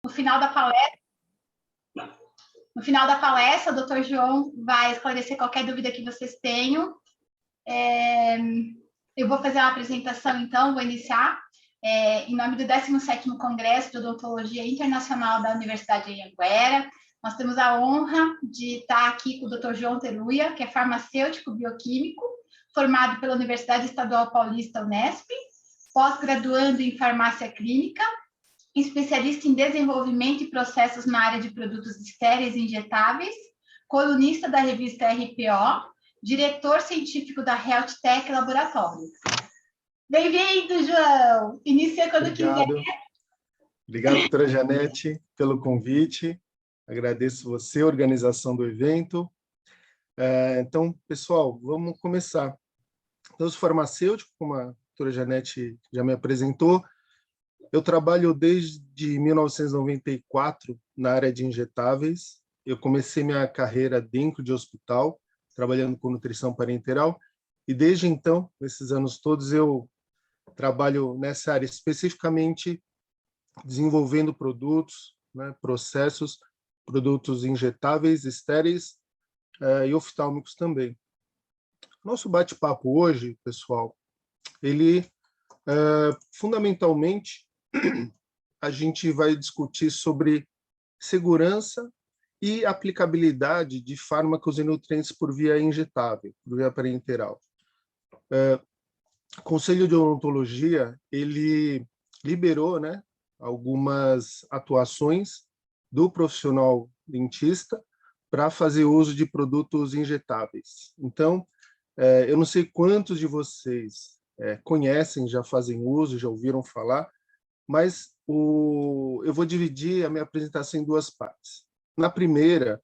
No final da palestra, no final da palestra, o Dr. João vai esclarecer qualquer dúvida que vocês tenham. Eu vou fazer uma apresentação, então, vou iniciar. Em nome do 17º Congresso de Odontologia Internacional da Universidade de Anhanguera, nós temos a honra de estar aqui com o Dr. João Teruya, que é farmacêutico bioquímico, formado pela Universidade Estadual Paulista Unesp, pós-graduando em farmácia clínica, especialista em desenvolvimento e processos na área de produtos estéreis e injetáveis, colunista da revista RPO, diretor científico da Health Tech Laboratórios. Bem-vindo, João! Inicia quando quiser. Obrigado, doutora Janete, pelo convite. Agradeço você, a organização do evento. Então, pessoal, vamos começar. Eu sou farmacêutico, como a doutora Janete já me apresentou. Eu trabalho desde 1994 na área de injetáveis. Eu comecei minha carreira dentro de hospital, trabalhando com nutrição parenteral, e desde então, nesses anos todos, eu trabalho nessa área, especificamente desenvolvendo produtos, né, processos, produtos injetáveis, estéreis e oftálmicos também. Nosso bate-papo hoje, pessoal, ele fundamentalmente a gente vai discutir sobre segurança e aplicabilidade de fármacos e nutrientes por via injetável, por via parenteral. O Conselho de Odontologia, ele liberou, né, algumas atuações do profissional dentista para fazer uso de produtos injetáveis. Então, eu não sei quantos de vocês conhecem, já fazem uso, já ouviram falar, mas eu vou dividir a minha apresentação em duas partes. Na primeira,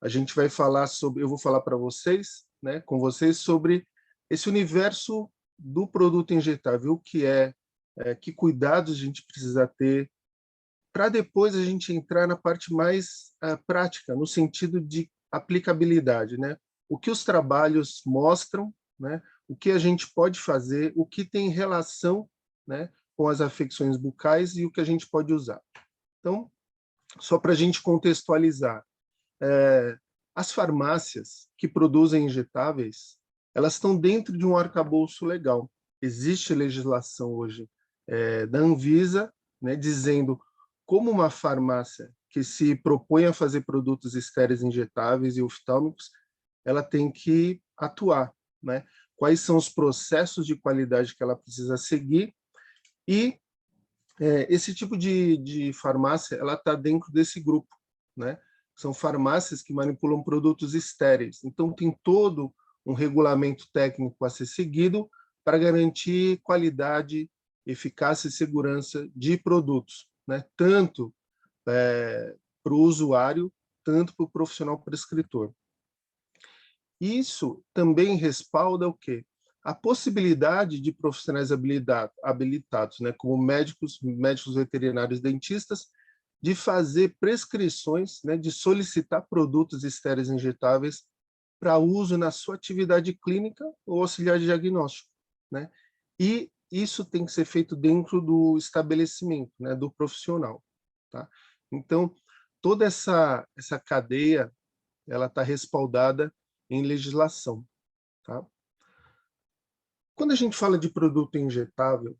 a gente vai falar sobre, eu vou falar para vocês, né, com vocês, sobre esse universo do produto injetável, o que que cuidados a gente precisa ter, para depois a gente entrar na parte mais prática, no sentido de aplicabilidade, né? O que os trabalhos mostram, né? O que a gente pode fazer, o que tem relação, né, com as afecções bucais e o que a gente pode usar. Então, só para a gente contextualizar, as farmácias que produzem injetáveis, elas estão dentro de um arcabouço legal. Existe legislação hoje da Anvisa, né, dizendo como uma farmácia que se propõe a fazer produtos estéreis injetáveis e oftálmicos, ela tem que atuar, né? Quais são os processos de qualidade que ela precisa seguir e esse tipo de farmácia, ela está dentro desse grupo, né? São farmácias que manipulam produtos estéreis. Então, tem todo um regulamento técnico a ser seguido para garantir qualidade, eficácia e segurança de produtos, né? Tanto para o usuário, tanto para o profissional prescritor. Isso também respalda o quê? A possibilidade de profissionais habilitados, né, como médicos veterinários, dentistas, de fazer prescrições, né, de solicitar produtos estéreis injetáveis para uso na sua atividade clínica ou auxiliar de diagnóstico, né? E isso tem que ser feito dentro do estabelecimento, né, do profissional, tá? Então, toda essa cadeia, ela está respaldada em legislação, tá? Quando a gente fala de produto injetável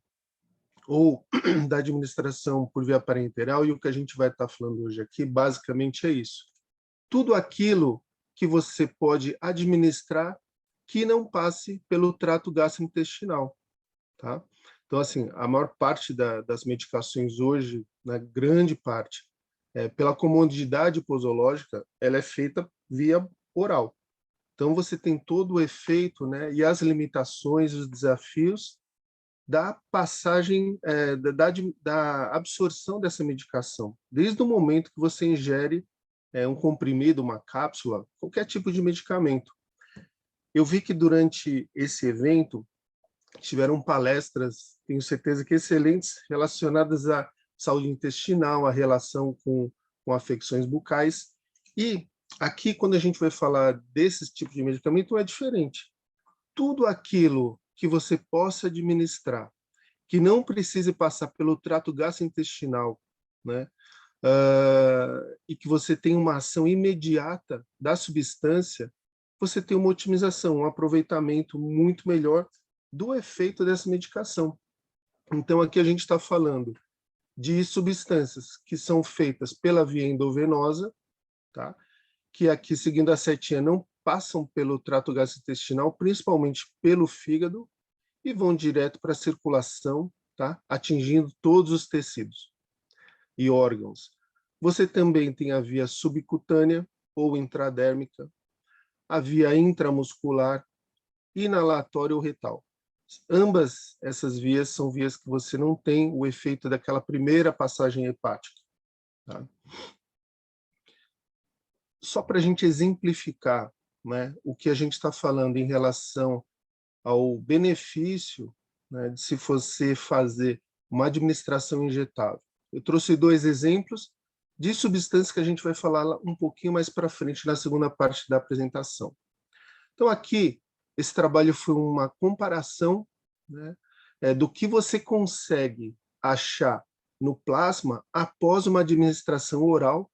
ou da administração por via parenteral, e o que a gente vai estar falando hoje aqui, basicamente é isso. Tudo aquilo que você pode administrar que não passe pelo trato gastrointestinal, tá? Então, assim, a maior parte das medicações hoje, na grande parte, pela comodidade posológica, ela é feita via oral. Então, você tem todo o efeito, né, e as limitações, os desafios da passagem, da absorção dessa medicação, desde o momento que você ingere um comprimido, uma cápsula, qualquer tipo de medicamento. Eu vi que durante esse evento tiveram palestras, tenho certeza que excelentes, relacionadas à saúde intestinal, à relação com afecções bucais. E aqui, quando a gente vai falar desse tipo de medicamento, é diferente. Tudo aquilo que você possa administrar, que não precise passar pelo trato gastrointestinal, né? e que você tem uma ação imediata da substância, você tem uma otimização, um aproveitamento muito melhor do efeito dessa medicação. Então, aqui a gente está falando de substâncias que são feitas pela via endovenosa, tá? Que aqui, seguindo a setinha, não passam pelo trato gastrointestinal, principalmente pelo fígado, e vão direto para a circulação, tá? Atingindo todos os tecidos e órgãos. Você também tem a via subcutânea ou intradérmica, a via intramuscular, inalatória ou retal. Ambas essas vias são vias que você não tem o efeito daquela primeira passagem hepática. Tá? Só para a gente exemplificar, né, o que a gente está falando em relação ao benefício, né, de se você fazer uma administração injetável. Eu trouxe 2 exemplos de substâncias que a gente vai falar um pouquinho mais para frente na segunda parte da apresentação. Então, aqui, esse trabalho foi uma comparação, né, do que você consegue achar no plasma após uma administração oral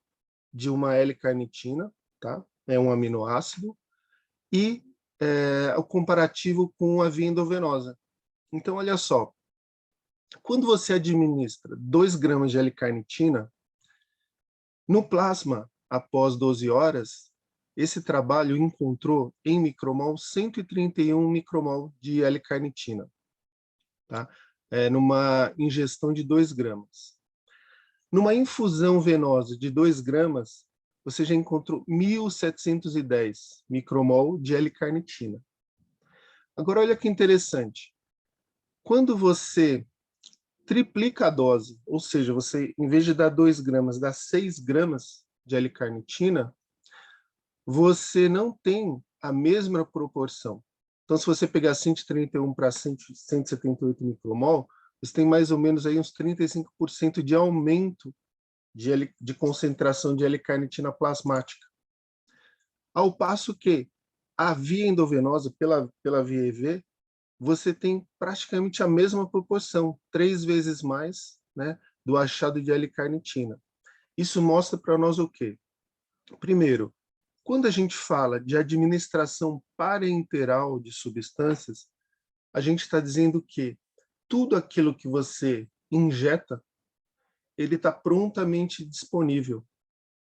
de uma L-carnitina, tá? É um aminoácido, e o comparativo com a via endovenosa. Então, olha só, quando você administra 2 gramas de L-carnitina, no plasma, após 12 horas, esse trabalho encontrou em micromol 131 micromol de L-carnitina, tá? Numa ingestão de 2 gramas. Numa infusão venosa de 2 gramas, você já encontrou 1.710 micromol de L-carnitina. Agora, olha que interessante. Quando você triplica a dose, ou seja, você, em vez de dar 2 gramas, dá 6 gramas de L-carnitina, você não tem a mesma proporção. Então, se você pegar 131 para 178 micromol, você tem mais ou menos aí uns 35% de aumento de concentração de L-carnitina plasmática. Ao passo que a via endovenosa, pela via EV, você tem praticamente a mesma proporção, 3 vezes mais, né, do achado de L-carnitina. Isso mostra para nós o quê? Primeiro, quando a gente fala de administração parenteral de substâncias, a gente está dizendo que tudo aquilo que você injeta, ele está prontamente disponível.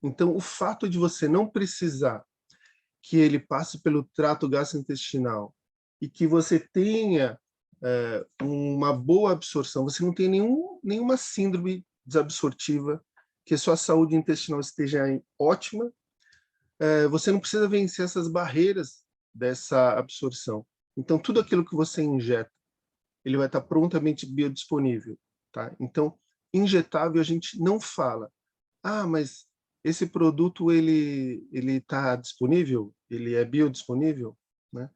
Então, o fato de você não precisar que ele passe pelo trato gastrointestinal e que você tenha uma boa absorção, você não tem nenhuma síndrome desabsortiva, que a sua saúde intestinal esteja ótima, você não precisa vencer essas barreiras dessa absorção. Então, tudo aquilo que você injeta, ele vai estar prontamente biodisponível. Tá? Então, injetável a gente não fala, mas esse produto ele está disponível? Ele é biodisponível? Né?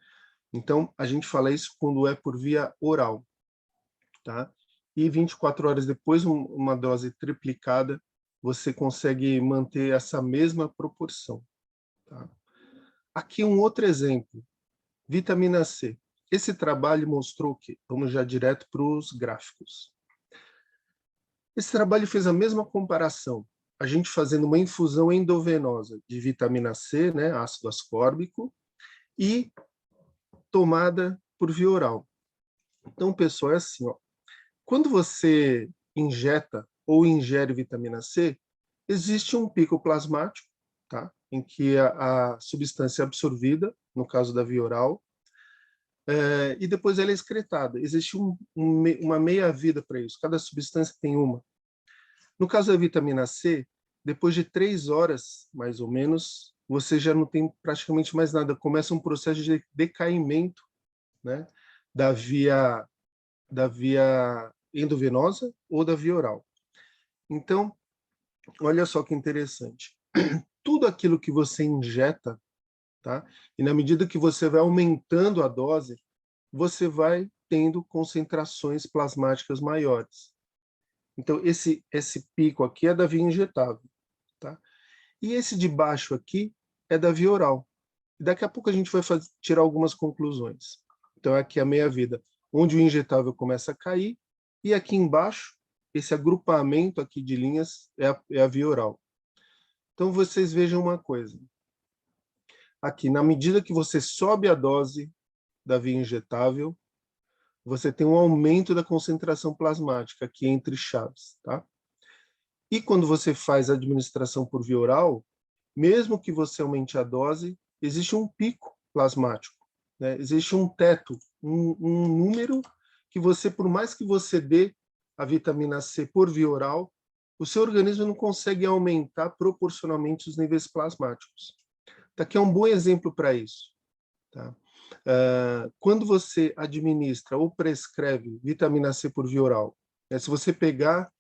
Então, a gente fala isso quando é por via oral. Tá? E 24 horas depois, uma dose triplicada, você consegue manter essa mesma proporção. Tá? Aqui um outro exemplo, vitamina C. Esse trabalho mostrou que, vamos já direto para os gráficos. Esse trabalho fez a mesma comparação, a gente fazendo uma infusão endovenosa de vitamina C, né, ácido ascórbico, e tomada por via oral. Então, pessoal, é assim, ó, quando você injeta ou ingere vitamina C, existe um pico plasmático, tá? Em que a substância é absorvida, no caso da via oral, e depois ela é excretada. Existe uma meia-vida para isso, cada substância tem uma. No caso da vitamina C, depois de 3 horas, mais ou menos, você já não tem praticamente mais nada. Começa um processo de decaimento, né, da via endovenosa ou da via oral. Então, olha só que interessante. Tudo aquilo que você injeta, tá? E na medida que você vai aumentando a dose, você vai tendo concentrações plasmáticas maiores. Então, esse pico aqui é da via injetável, tá? E esse de baixo aqui é da via oral. Daqui a pouco a gente vai tirar algumas conclusões. Então, aqui é a meia-vida, onde o injetável começa a cair, e aqui embaixo, esse agrupamento aqui de linhas é a via oral. Então, vocês vejam uma coisa. Aqui, na medida que você sobe a dose da via injetável, você tem um aumento da concentração plasmática aqui entre chaves, tá? E quando você faz a administração por via oral, mesmo que você aumente a dose, existe um pico plasmático, né? Existe um teto, um número que você, por mais que você dê a vitamina C por via oral, o seu organismo não consegue aumentar proporcionalmente os níveis plasmáticos. Tá, aqui é um bom exemplo para isso, tá? Quando você administra ou prescreve vitamina C por via oral, se você pegar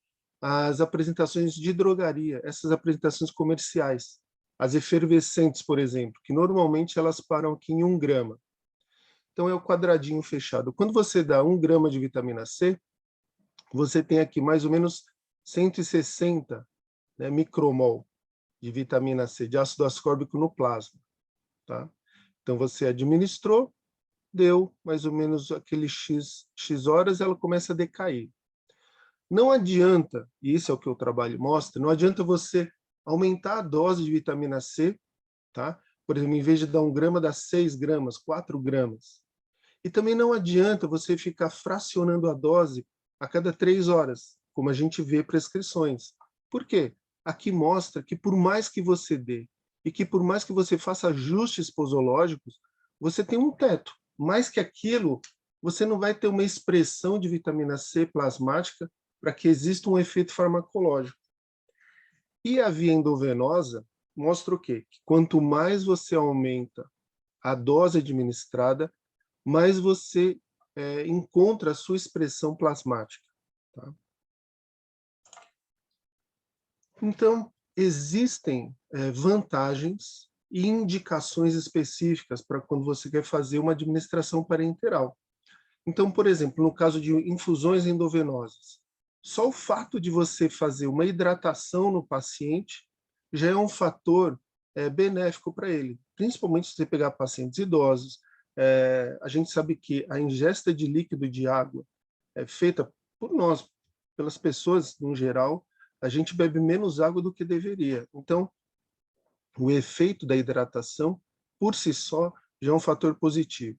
as apresentações de drogaria, essas apresentações comerciais, as efervescentes, por exemplo, que normalmente elas param aqui em 1 grama. Então é o quadradinho fechado. Quando você dá 1 grama de vitamina C, você tem aqui mais ou menos 160, né, micromol de vitamina C, de ácido ascórbico no plasma, tá? Então você administrou, deu mais ou menos aquele X horas, ela começa a decair. Não adianta, e isso é o que o trabalho mostra, não adianta você aumentar a dose de vitamina C, tá? Por exemplo, em vez de dar 1 grama, dá 6 gramas, 4 gramas. E também não adianta você ficar fracionando a dose a cada 3 horas, como a gente vê prescrições. Por quê? Aqui mostra que por mais que você dê e que por mais que você faça ajustes posológicos, você tem um teto. Mais que aquilo, você não vai ter uma expressão de vitamina C plasmática para que exista um efeito farmacológico. E a via endovenosa mostra o quê? Que quanto mais você aumenta a dose administrada, mais você encontra a sua expressão plasmática. Tá? Então, existem vantagens e indicações específicas para quando você quer fazer uma administração parenteral. Então, por exemplo, no caso de infusões endovenosas, só o fato de você fazer uma hidratação no paciente já é um fator benéfico para ele, principalmente se você pegar pacientes idosos. A gente sabe que a ingesta de líquido de água é feita por nós, pelas pessoas no geral, a gente bebe menos água do que deveria. Então, o efeito da hidratação, por si só, já é um fator positivo.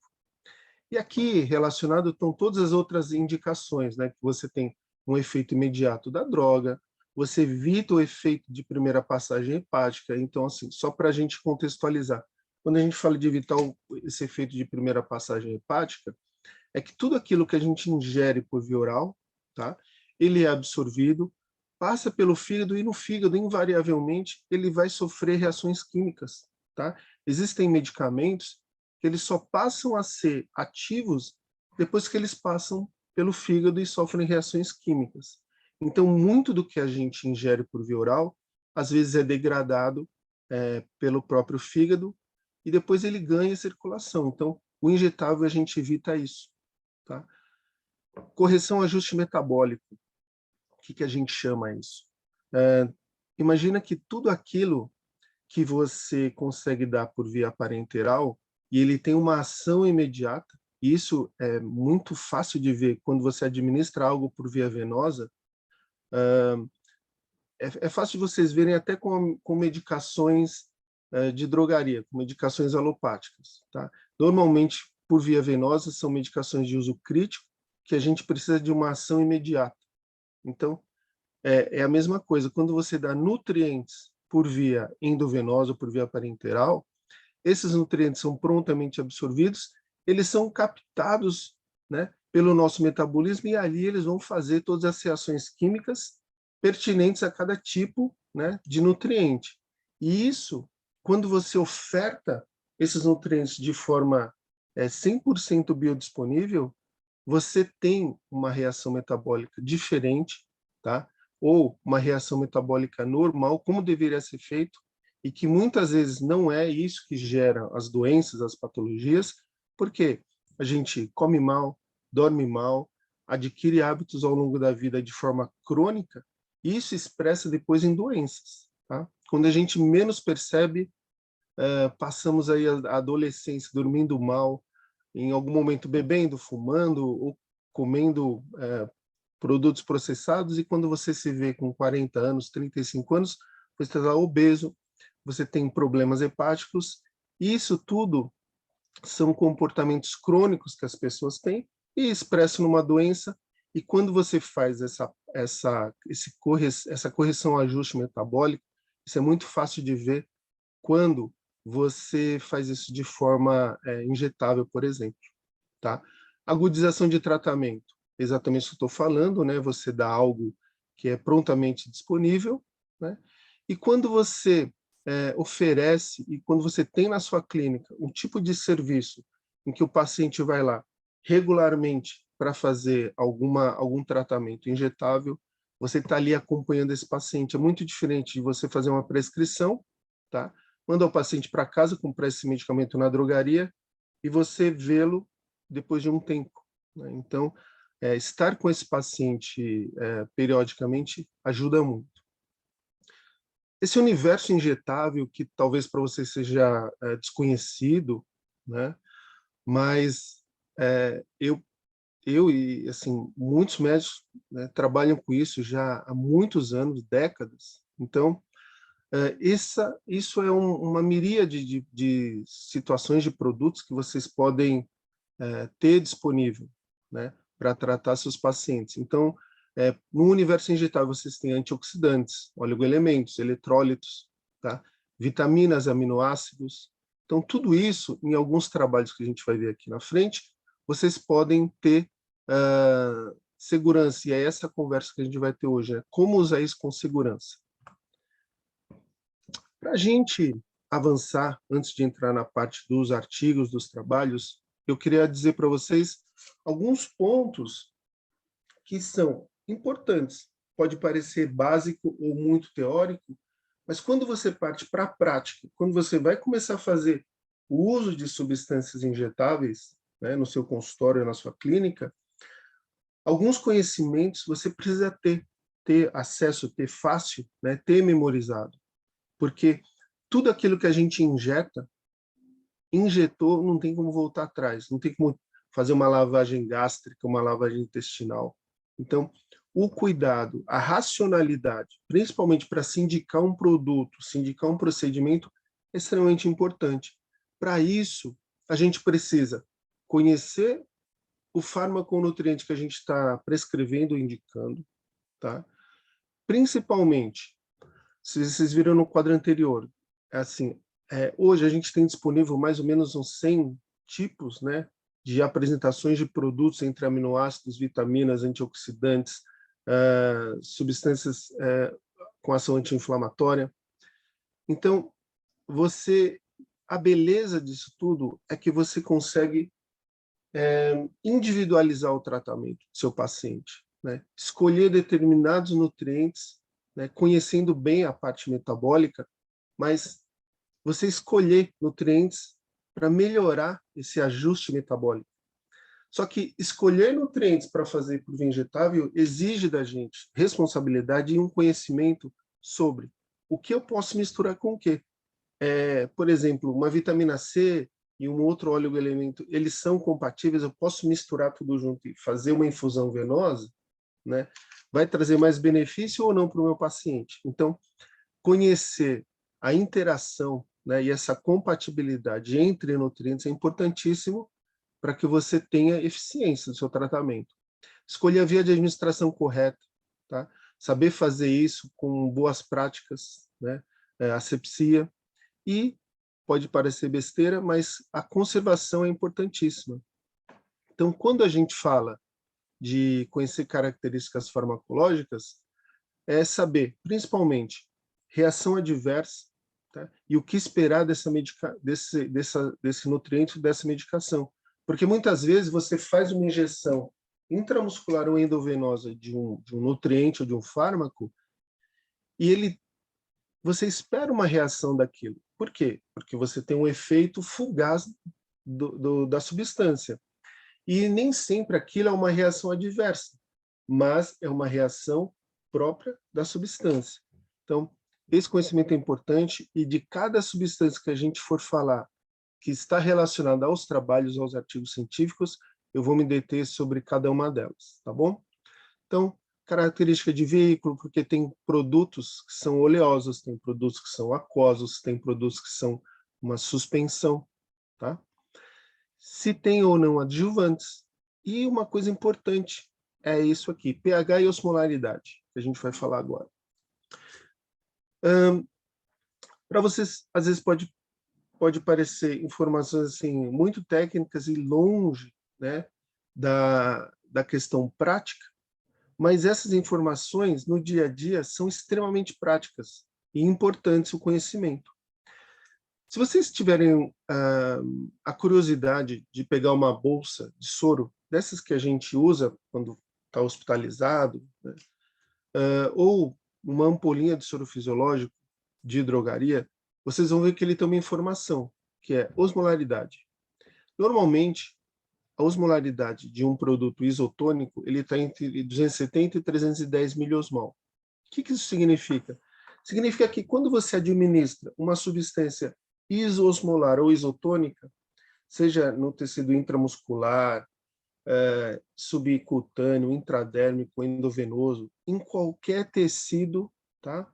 E aqui, relacionado, estão todas as outras indicações, né? Que você tem um efeito imediato da droga, você evita o efeito de primeira passagem hepática. Então, assim, só para a gente contextualizar, quando a gente fala de evitar esse efeito de primeira passagem hepática, é que tudo aquilo que a gente ingere por via oral, tá? Ele é absorvido, passa pelo fígado e no fígado, invariavelmente, ele vai sofrer reações químicas, tá? Existem medicamentos que eles só passam a ser ativos depois que eles passam pelo fígado e sofrem reações químicas. Então, muito do que a gente ingere por via oral, às vezes é degradado pelo próprio fígado e depois ele ganha circulação. Então, o injetável a gente evita isso. Tá? Correção ajuste metabólico. O que a gente chama isso? Imagina que tudo aquilo que você consegue dar por via parenteral e ele tem uma ação imediata, e isso é muito fácil de ver quando você administra algo por via venosa, é fácil de vocês verem até com medicações de drogaria, com medicações alopáticas. Tá? Normalmente, por via venosa, são medicações de uso crítico, que a gente precisa de uma ação imediata. Então, é a mesma coisa. Quando você dá nutrientes por via endovenosa ou por via parenteral, esses nutrientes são prontamente absorvidos, eles são captados, né, pelo nosso metabolismo e ali eles vão fazer todas as reações químicas pertinentes a cada tipo, né, de nutriente. E isso, quando você oferta esses nutrientes de forma 100% biodisponível, você tem uma reação metabólica diferente, tá? Ou uma reação metabólica normal, como deveria ser feito, e que muitas vezes não é isso que gera as doenças, as patologias, porque a gente come mal, dorme mal, adquire hábitos ao longo da vida de forma crônica, e isso expressa depois em doenças. Tá? Quando a gente menos percebe, passamos aí a adolescência dormindo mal, em algum momento bebendo, fumando ou comendo produtos processados, e quando você se vê com 40 anos, 35 anos, você está obeso, você tem problemas hepáticos, e isso tudo são comportamentos crônicos que as pessoas têm e expressam numa doença, e quando você faz essa correção, ajuste metabólico, isso é muito fácil de ver quando você faz isso de forma injetável, por exemplo. Tá? Agudização de tratamento, exatamente o que eu estou falando, né? Você dá algo que é prontamente disponível, né? E quando você oferece, e quando você tem na sua clínica um tipo de serviço em que o paciente vai lá regularmente para fazer algum tratamento injetável, você está ali acompanhando esse paciente. É muito diferente de você fazer uma prescrição, tá? Manda o paciente para casa, comprar esse medicamento na drogaria e você vê-lo depois de um tempo, né? Então, estar com esse paciente periodicamente ajuda muito. Esse universo injetável, que talvez para você seja desconhecido, né? Mas eu e assim muitos médicos, né, trabalham com isso já há muitos anos, décadas. Então, isso é uma miríade de situações, de produtos que vocês podem ter disponível, né, para tratar seus pacientes. Então, no universo injetável, vocês têm antioxidantes, oligoelementos, eletrólitos, tá? Vitaminas, aminoácidos. Então, tudo isso, em alguns trabalhos que a gente vai ver aqui na frente, vocês podem ter segurança. E é essa conversa que a gente vai ter hoje, né? Como usar isso com segurança. Para a gente avançar, antes de entrar na parte dos artigos, dos trabalhos, eu queria dizer para vocês alguns pontos que são importantes. Pode parecer básico ou muito teórico, mas quando você parte para a prática, quando você vai começar a fazer o uso de substâncias injetáveis, né, no seu consultório, na sua clínica, alguns conhecimentos você precisa ter acesso, ter fácil, né, ter memorizado. Porque tudo aquilo que a gente injetou, não tem como voltar atrás, não tem como fazer uma lavagem gástrica, uma lavagem intestinal. Então, o cuidado, a racionalidade, principalmente para se indicar um produto, se indicar um procedimento, é extremamente importante. Para isso, a gente precisa conhecer o fármaco-nutriente que a gente está prescrevendo ou indicando, tá? Principalmente, se vocês viram no quadro anterior, assim, hoje a gente tem disponível mais ou menos uns 100 tipos, né, de apresentações de produtos entre aminoácidos, vitaminas, antioxidantes, substâncias com ação anti-inflamatória. Então, a beleza disso tudo é que você consegue individualizar o tratamento do seu paciente, né? Escolher determinados nutrientes, né, conhecendo bem a parte metabólica, mas você escolher nutrientes para melhorar esse ajuste metabólico. Só que escolher nutrientes para fazer por via injetável exige da gente responsabilidade e um conhecimento sobre o que eu posso misturar com o quê. Por exemplo, uma vitamina C e um outro oligoelemento, eles são compatíveis, eu posso misturar tudo junto e fazer uma infusão venosa, né? Vai trazer mais benefício ou não para o meu paciente? Então, conhecer a interação, né, e essa compatibilidade entre nutrientes é importantíssimo para que você tenha eficiência do seu tratamento. Escolher a via de administração correta, tá? Saber fazer isso com boas práticas, né? Asepsia, e pode parecer besteira, mas a conservação é importantíssima. Então, quando a gente fala de conhecer características farmacológicas, é saber, principalmente, reação adversa, tá? E o que esperar desse nutriente, dessa medicação. Porque muitas vezes você faz uma injeção intramuscular ou endovenosa de um nutriente ou de um fármaco e você espera uma reação daquilo. Por quê? Porque você tem um efeito fugaz da substância. E nem sempre aquilo é uma reação adversa, mas é uma reação própria da substância. Então, esse conhecimento é importante, e de cada substância que a gente for falar que está relacionada aos trabalhos, aos artigos científicos, eu vou me deter sobre cada uma delas, tá bom? Então, característica de veículo, porque tem produtos que são oleosos, tem produtos que são aquosos, tem produtos que são uma suspensão, tá? Se tem ou não adjuvantes. E uma coisa importante é isso aqui, pH e osmolaridade, que a gente vai falar agora. Para vocês, às vezes pode parecer informações assim muito técnicas e longe, né, da questão prática, mas essas informações no dia a dia são extremamente práticas e importantes o conhecimento. Se vocês tiverem a curiosidade de pegar uma bolsa de soro, dessas que a gente usa quando está hospitalizado, né, ou uma ampolinha de soro fisiológico de drogaria, vocês vão ver que ele tem uma informação, que é osmolaridade. Normalmente, a osmolaridade de um produto isotônico ele está entre 270 e 310 miliosmol. O que isso significa? Significa que quando você administra uma substância isoosmolar ou isotônica, seja no tecido intramuscular, subcutâneo, intradérmico, endovenoso, em qualquer tecido, tá?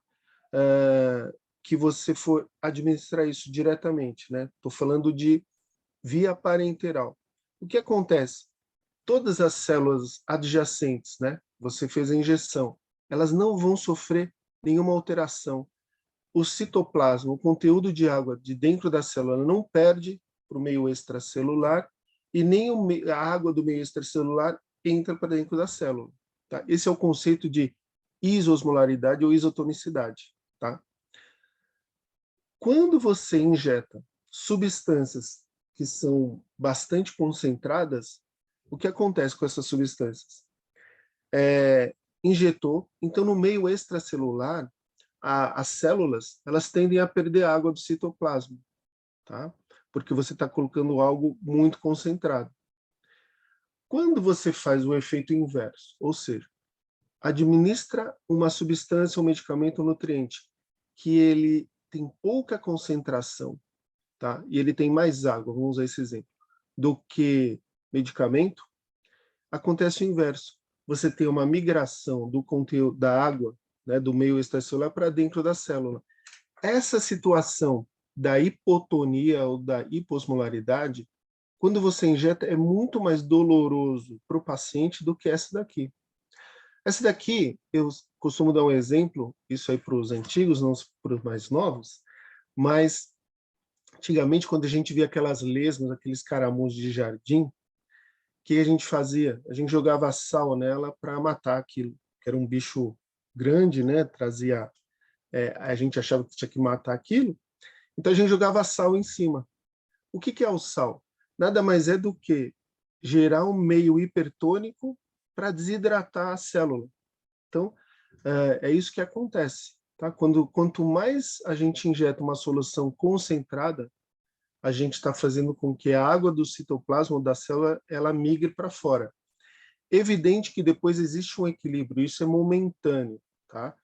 Que você for administrar isso diretamente, né? Estou falando de via parenteral. O que acontece? Todas as células adjacentes, né? Você fez a injeção, elas não vão sofrer nenhuma alteração. O citoplasma, o conteúdo de água de dentro da célula não perde para o meio extracelular e nem a água do meio extracelular entra para dentro da célula. Tá? Esse é o conceito de isosmolaridade ou isotonicidade. Tá? Quando você injeta substâncias que são bastante concentradas, o que acontece com essas substâncias? Injetou, então no meio extracelular, as células elas tendem a perder água do citoplasma, tá? Porque você está colocando algo muito concentrado. Quando você faz o efeito inverso, ou seja, administra uma substância, um medicamento, um nutriente, que ele tem pouca concentração, tá? E ele tem mais água, vamos usar esse exemplo, do que medicamento, acontece o inverso. Você tem uma migração do conteúdo da água, né, do meio extracelular para dentro da célula. Essa situação da hipotonia ou da hiposmolaridade, quando você injeta, é muito mais doloroso para o paciente do que essa daqui. Essa daqui, eu costumo dar um exemplo, isso aí para os antigos, não para os mais novos, mas antigamente, quando a gente via aquelas lesmas, aqueles caramujos de jardim, o que a gente fazia? A gente jogava sal nela para matar aquilo, que era um bicho grande, né? Trazia, a gente achava que tinha que matar aquilo, então a gente jogava sal em cima. O que é o sal? Nada mais é do que gerar um meio hipertônico para desidratar a célula. Então, é isso que acontece. Tá? Quanto mais a gente injeta uma solução concentrada, a gente está fazendo com que a água do citoplasma da célula ela migre para fora. Evidente que depois existe um equilíbrio, isso é momentâneo. Tá?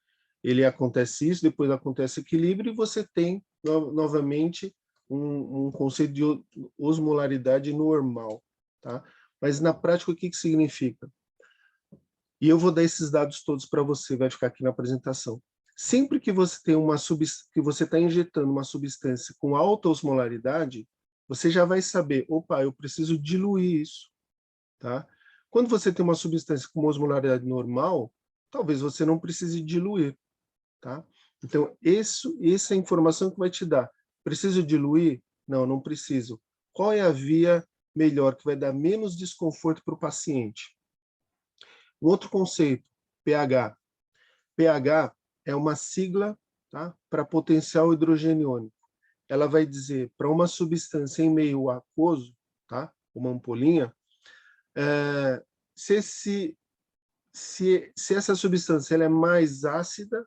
Ele acontece isso, depois acontece equilíbrio e você tem novamente um conceito de osmolaridade normal. Tá? Mas na prática o que significa? E eu vou dar esses dados todos para você, vai ficar aqui na apresentação. Sempre que você tem que você está injetando uma substância com alta osmolaridade, você já vai saber, opa, eu preciso diluir isso, tá? Quando você tem uma substância com uma osmolaridade normal, talvez você não precise diluir, tá? Então, essa é a informação que vai te dar. Preciso diluir? Não, não preciso. Qual é a via melhor, que vai dar menos desconforto para o paciente? Um outro conceito, pH. pH é uma sigla, tá, para potencial hidrogeniônico. Ela vai dizer para uma substância em meio aquoso, tá, uma ampolinha, se essa substância ela é mais ácida,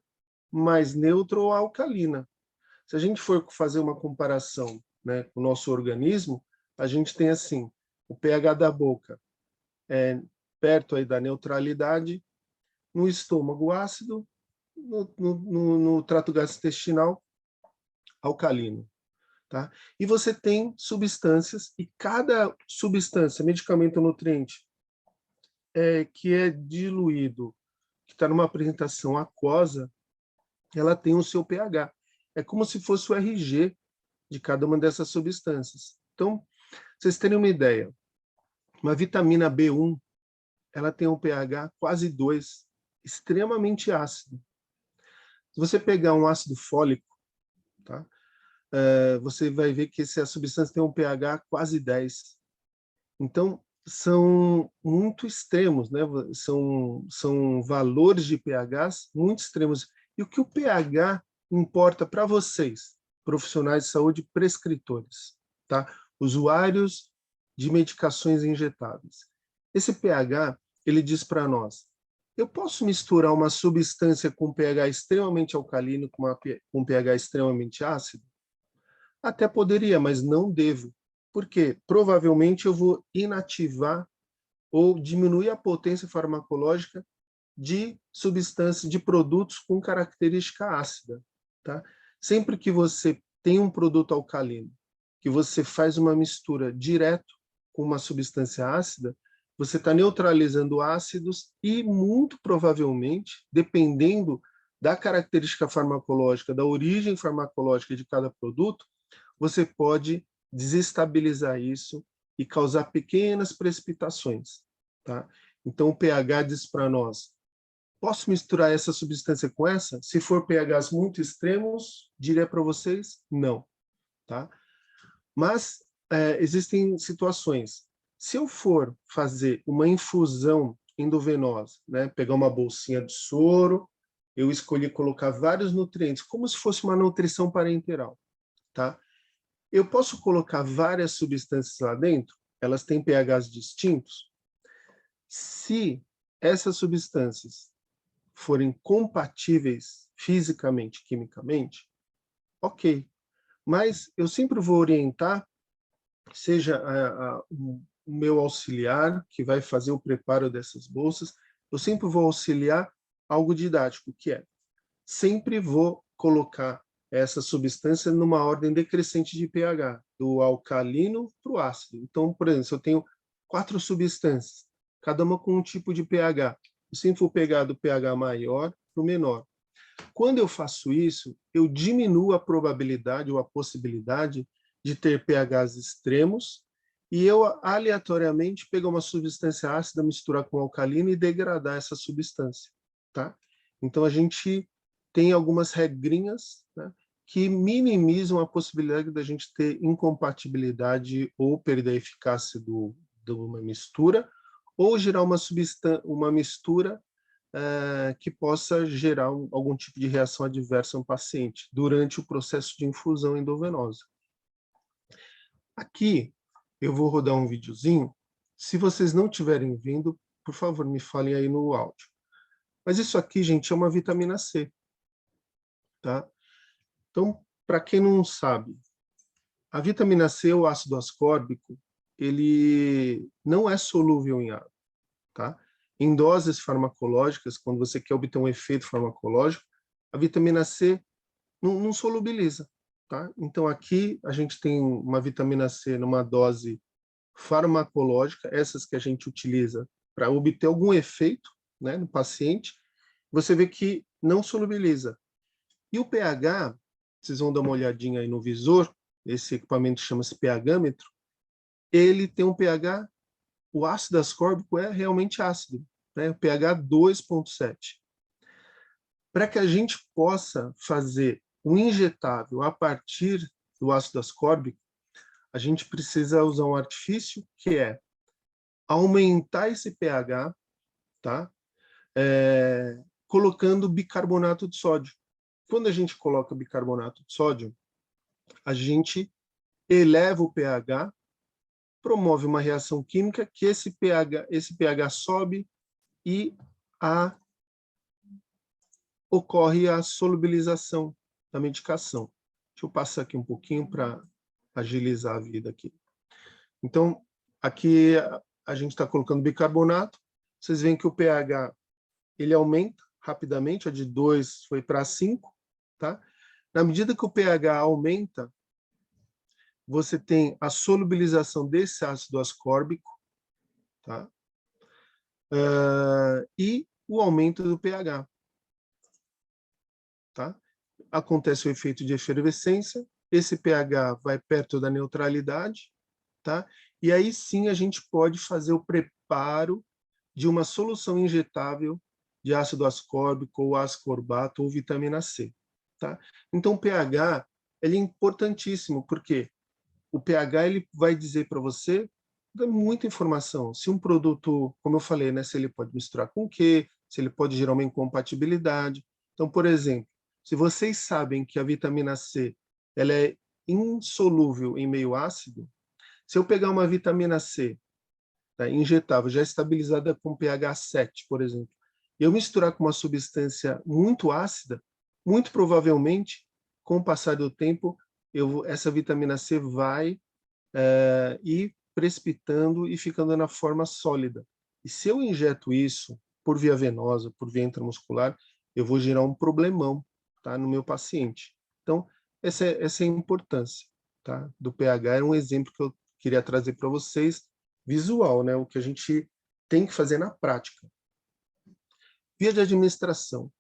mais neutra ou alcalina. Se a gente for fazer uma comparação, né, com o nosso organismo, a gente tem assim, o pH da boca é perto aí da neutralidade, no estômago ácido, no trato gastrointestinal alcalino. Tá? E você tem substâncias, e cada substância, medicamento ou nutriente, que é diluído que está numa apresentação aquosa, ela tem o seu pH. É como se fosse o RG de cada uma dessas substâncias. Então, vocês terem uma ideia, uma vitamina B1, ela tem um pH quase 2, extremamente ácido. Se você pegar um ácido fólico, tá? Você vai ver que essa substância tem um pH quase 10. Então, são muito extremos, né? São valores de pHs muito extremos. E o que o pH importa para vocês, profissionais de saúde, prescritores, tá? Usuários de medicações injetáveis. Esse pH, ele diz para nós, eu posso misturar uma substância com pH extremamente alcalino com um pH extremamente ácido? Até poderia, mas não devo. Porque provavelmente eu vou inativar ou diminuir a potência farmacológica de substâncias, de produtos com característica ácida. Tá? Sempre que você tem um produto alcalino, que você faz uma mistura direto com uma substância ácida, você está neutralizando ácidos e, muito provavelmente, dependendo da característica farmacológica, da origem farmacológica de cada produto, você pode desestabilizar isso e causar pequenas precipitações. Tá? Então, o pH diz para nós, posso misturar essa substância com essa? Se for pHs muito extremos, diria para vocês, não. Tá? Mas existem situações. Se eu for fazer uma infusão endovenosa, né, pegar uma bolsinha de soro, eu escolhi colocar vários nutrientes, como se fosse uma nutrição parenteral. Tá? Eu posso colocar várias substâncias lá dentro? Elas têm pHs distintos? Se essas substâncias forem compatíveis fisicamente, quimicamente, ok. Mas eu sempre vou orientar, seja o meu auxiliar, que vai fazer o preparo dessas bolsas, eu sempre vou auxiliar algo didático, que é, sempre vou colocar essa substância numa ordem decrescente de pH, do alcalino para o ácido. Então, por exemplo, se eu tenho 4 substâncias, cada uma com um tipo de pH, eu sempre vou pegar do pH maior para o menor. Quando eu faço isso, eu diminuo a probabilidade ou a possibilidade de ter pHs extremos e eu aleatoriamente pegar uma substância ácida, misturar com alcalino e degradar essa substância. Tá? Então, a gente tem algumas regrinhas, né, que minimizam a possibilidade da gente ter incompatibilidade ou perder a eficácia de uma mistura, ou gerar uma mistura que possa gerar algum tipo de reação adversa no paciente durante o processo de infusão endovenosa. Aqui eu vou rodar um videozinho. Se vocês não tiverem vindo, por favor, me falem aí no áudio. Mas isso aqui, gente, é uma vitamina C. Tá? Então, para quem não sabe, a vitamina C, o ácido ascórbico, ele não é solúvel em água. Tá? Em doses farmacológicas, quando você quer obter um efeito farmacológico, a vitamina C não solubiliza. Tá? Então, aqui a gente tem uma vitamina C numa dose farmacológica, essas que a gente utiliza para obter algum efeito, né, no paciente, você vê que não solubiliza. E o pH, vocês vão dar uma olhadinha aí no visor, esse equipamento chama-se pHmetro, ele tem um pH, o ácido ascórbico é realmente ácido, né, o pH 2,7. Para que a gente possa fazer um injetável a partir do ácido ascórbico, a gente precisa usar um artifício que é aumentar esse pH, tá? Colocando bicarbonato de sódio. Quando a gente coloca bicarbonato de sódio, a gente eleva o pH, promove uma reação química que esse pH sobe e ocorre a solubilização da medicação. Deixa eu passar aqui um pouquinho para agilizar a vida aqui. Então, aqui a gente está colocando bicarbonato, vocês veem que o pH ele aumenta rapidamente, de 2 foi para 5, tá? Na medida que o pH aumenta, você tem a solubilização desse ácido ascórbico, tá? E o aumento do pH. Tá? Acontece o efeito de efervescência, esse pH vai perto da neutralidade, tá? E aí sim a gente pode fazer o preparo de uma solução injetável de ácido ascórbico ou ascorbato ou vitamina C. Tá? Então o pH ele é importantíssimo, porque o pH ele vai dizer para você, dá muita informação. Se um produto, como eu falei, né, se ele pode misturar com o quê, se ele pode gerar uma incompatibilidade. Então, por exemplo, se vocês sabem que a vitamina C ela é insolúvel em meio ácido, se eu pegar uma vitamina C, tá, injetável, já estabilizada com pH 7, por exemplo, e eu misturar com uma substância muito ácida, muito provavelmente, com o passar do tempo, essa vitamina C vai ir precipitando e ficando na forma sólida. E se eu injeto isso por via venosa, por via intramuscular, eu vou gerar um problemão, tá, no meu paciente. Então, essa é a importância, tá, do pH. Era um exemplo que eu queria trazer para vocês, visual, né, o que a gente tem que fazer na prática. Via de administração.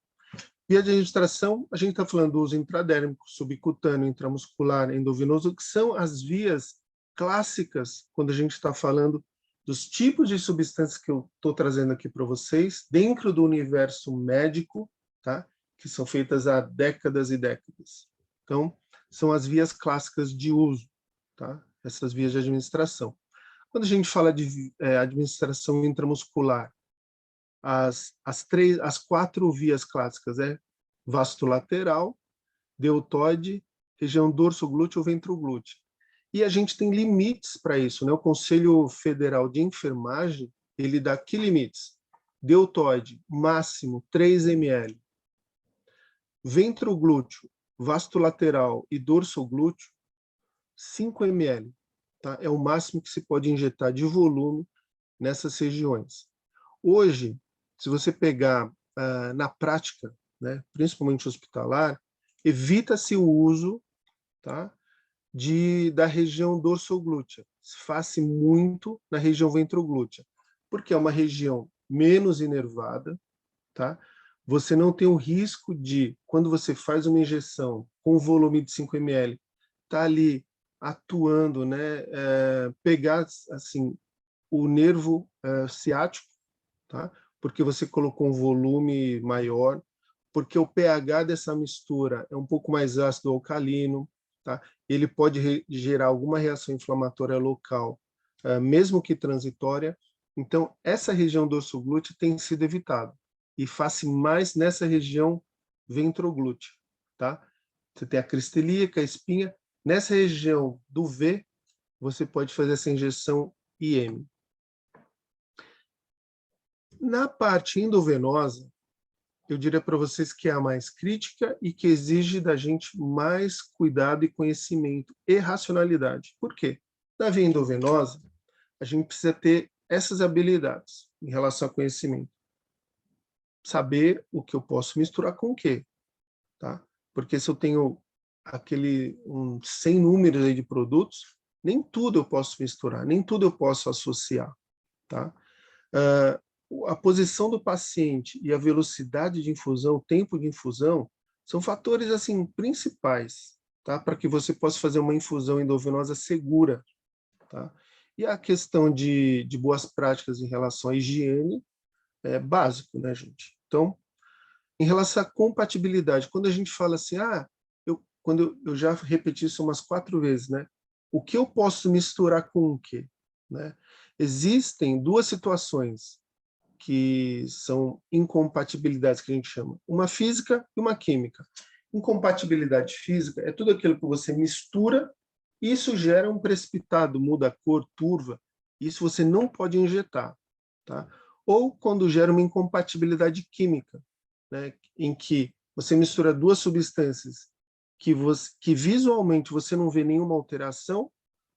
Via de administração, a gente está falando do uso intradérmico, subcutâneo, intramuscular, endovenoso, que são as vias clássicas quando a gente está falando dos tipos de substâncias que eu estou trazendo aqui para vocês, dentro do universo médico, tá? Que são feitas há décadas e décadas. Então, são as vias clássicas de uso, tá? Essas vias de administração. Quando a gente fala de administração intramuscular, as 4 vias clássicas é vastolateral, deltoide, região dorsoglúteo ou ventroglúteo. E a gente tem limites para isso, né? O Conselho Federal de Enfermagem, ele dá que limites? Deltoide, máximo 3 ml. Ventroglúteo, vastolateral e dorsoglúteo, 5 ml. Tá? É o máximo que se pode injetar de volume nessas regiões. Hoje, se você pegar na prática, né, principalmente hospitalar, evita-se o uso, tá, da região dorsoglútea. Faz-se muito na região ventroglútea, porque é uma região menos inervada, tá? Você não tem o risco de, quando você faz uma injeção com volume de 5 ml, tá ali atuando, né, pegar assim o nervo ciático, tá? Porque você colocou um volume maior, porque o pH dessa mistura é um pouco mais ácido alcalino, tá? Ele pode gerar alguma reação inflamatória local, mesmo que transitória. Então, essa região dorsoglútea tem sido evitada. E faz mais nessa região ventroglútea, tá? Você tem a crista ilíaca, a espinha. Nessa região do V, você pode fazer essa injeção IM. Na parte endovenosa, eu diria para vocês que é a mais crítica e que exige da gente mais cuidado e conhecimento e racionalidade. Por quê? Na via endovenosa, a gente precisa ter essas habilidades em relação ao conhecimento. Saber o que eu posso misturar com o quê, tá? Porque se eu tenho sem números aí de produtos, nem tudo eu posso misturar, nem tudo eu posso associar, tá? A posição do paciente e a velocidade de infusão, o tempo de infusão, são fatores assim principais, tá? Para que você possa fazer uma infusão endovenosa segura, tá? E a questão de boas práticas em relação à higiene é básico, né, gente? Então, em relação à compatibilidade, quando a gente fala assim, quando eu já repeti isso umas 4 vezes, né? O que eu posso misturar com o quê, né? Existem 2 situações que são incompatibilidades que a gente chama, uma física e uma química. Incompatibilidade física é tudo aquilo que você mistura e isso gera um precipitado, muda a cor, turva, isso você não pode injetar, tá? Ou quando gera uma incompatibilidade química, né, em que você mistura 2 substâncias que visualmente você não vê nenhuma alteração,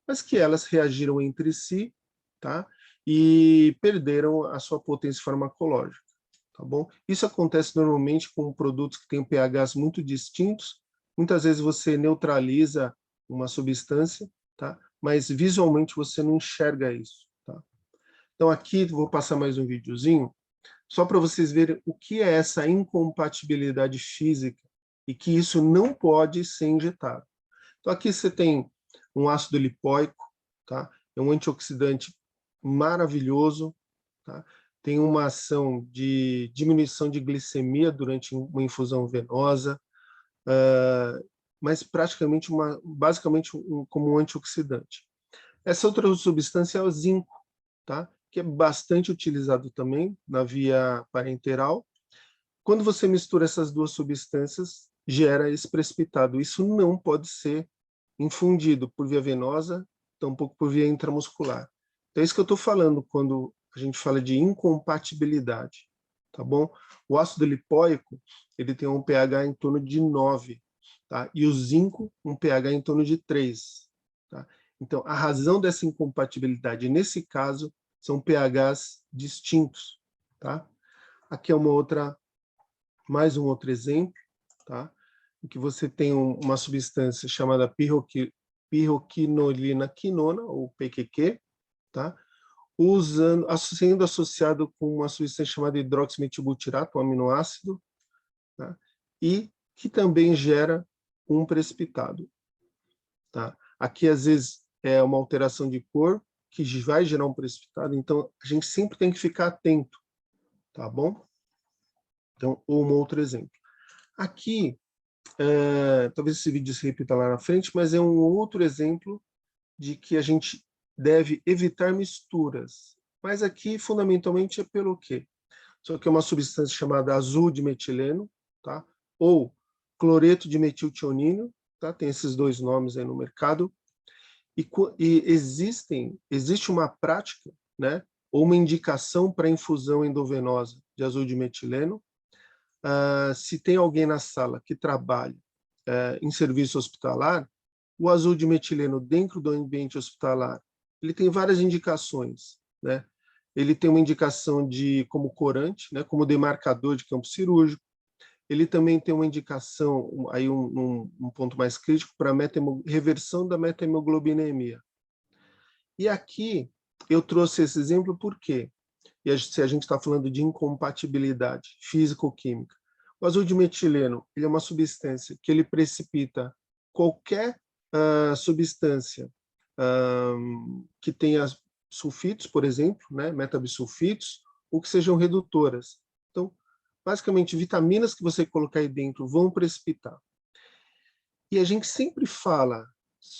mas que elas reagiram entre si, tá? E perderam a sua potência farmacológica, tá bom? Isso acontece normalmente com produtos que têm pHs muito distintos. Muitas vezes você neutraliza uma substância, tá? Mas visualmente você não enxerga isso, tá? Então aqui vou passar mais um videozinho Só para vocês verem o que é essa incompatibilidade física e que isso não pode ser injetado. Então, aqui você tem um ácido lipóico, tá? É um antioxidante maravilhoso, tá? Tem uma ação de diminuição de glicemia durante uma infusão venosa, mas basicamente como um antioxidante. Essa outra substância é o zinco, tá? Que é bastante utilizado também na via parenteral. Quando você mistura essas duas substâncias, gera esse precipitado. Isso não pode ser infundido por via venosa, tampouco por via intramuscular. Então é isso que eu estou falando quando a gente fala de incompatibilidade, tá bom? O ácido lipóico, ele tem um pH em torno de 9, tá? E o zinco, um pH em torno de 3, tá? Então, a razão dessa incompatibilidade, nesse caso, são pHs distintos, tá? Aqui é mais um outro exemplo, tá? Em que você tem uma substância chamada pirroquinolina quinona, ou PQQ, tá? Sendo associado com uma substância chamada hidroximetilbutirato, um aminoácido, tá? E que também gera um precipitado, tá? Aqui, às vezes, é uma alteração de cor que vai gerar um precipitado, então a gente sempre tem que ficar atento, tá bom? Então, um outro exemplo. Aqui, talvez esse vídeo se repita lá na frente, mas é um outro exemplo de que a gente deve evitar misturas. Mas aqui, fundamentalmente, é pelo quê? Só que é uma substância chamada azul de metileno, tá? Ou cloreto de metiltionínio, tá? Tem esses dois nomes aí no mercado. E existe uma prática, né? Ou uma indicação para infusão endovenosa de azul de metileno. Se tem alguém na sala que trabalha em serviço hospitalar, o azul de metileno dentro do ambiente hospitalar, ele tem várias indicações, né? Ele tem uma indicação como corante, né, como demarcador de campo cirúrgico. Ele também tem uma indicação, aí um ponto mais crítico, para reversão da metahemoglobinemia. E aqui eu trouxe esse exemplo por quê? Se a gente está falando de incompatibilidade físico-química. O azul de metileno, ele é uma substância que ele precipita qualquer substância que tenha sulfitos, por exemplo, né, metabisulfitos, ou que sejam redutoras. Então, basicamente, vitaminas que você colocar aí dentro vão precipitar. E a gente sempre fala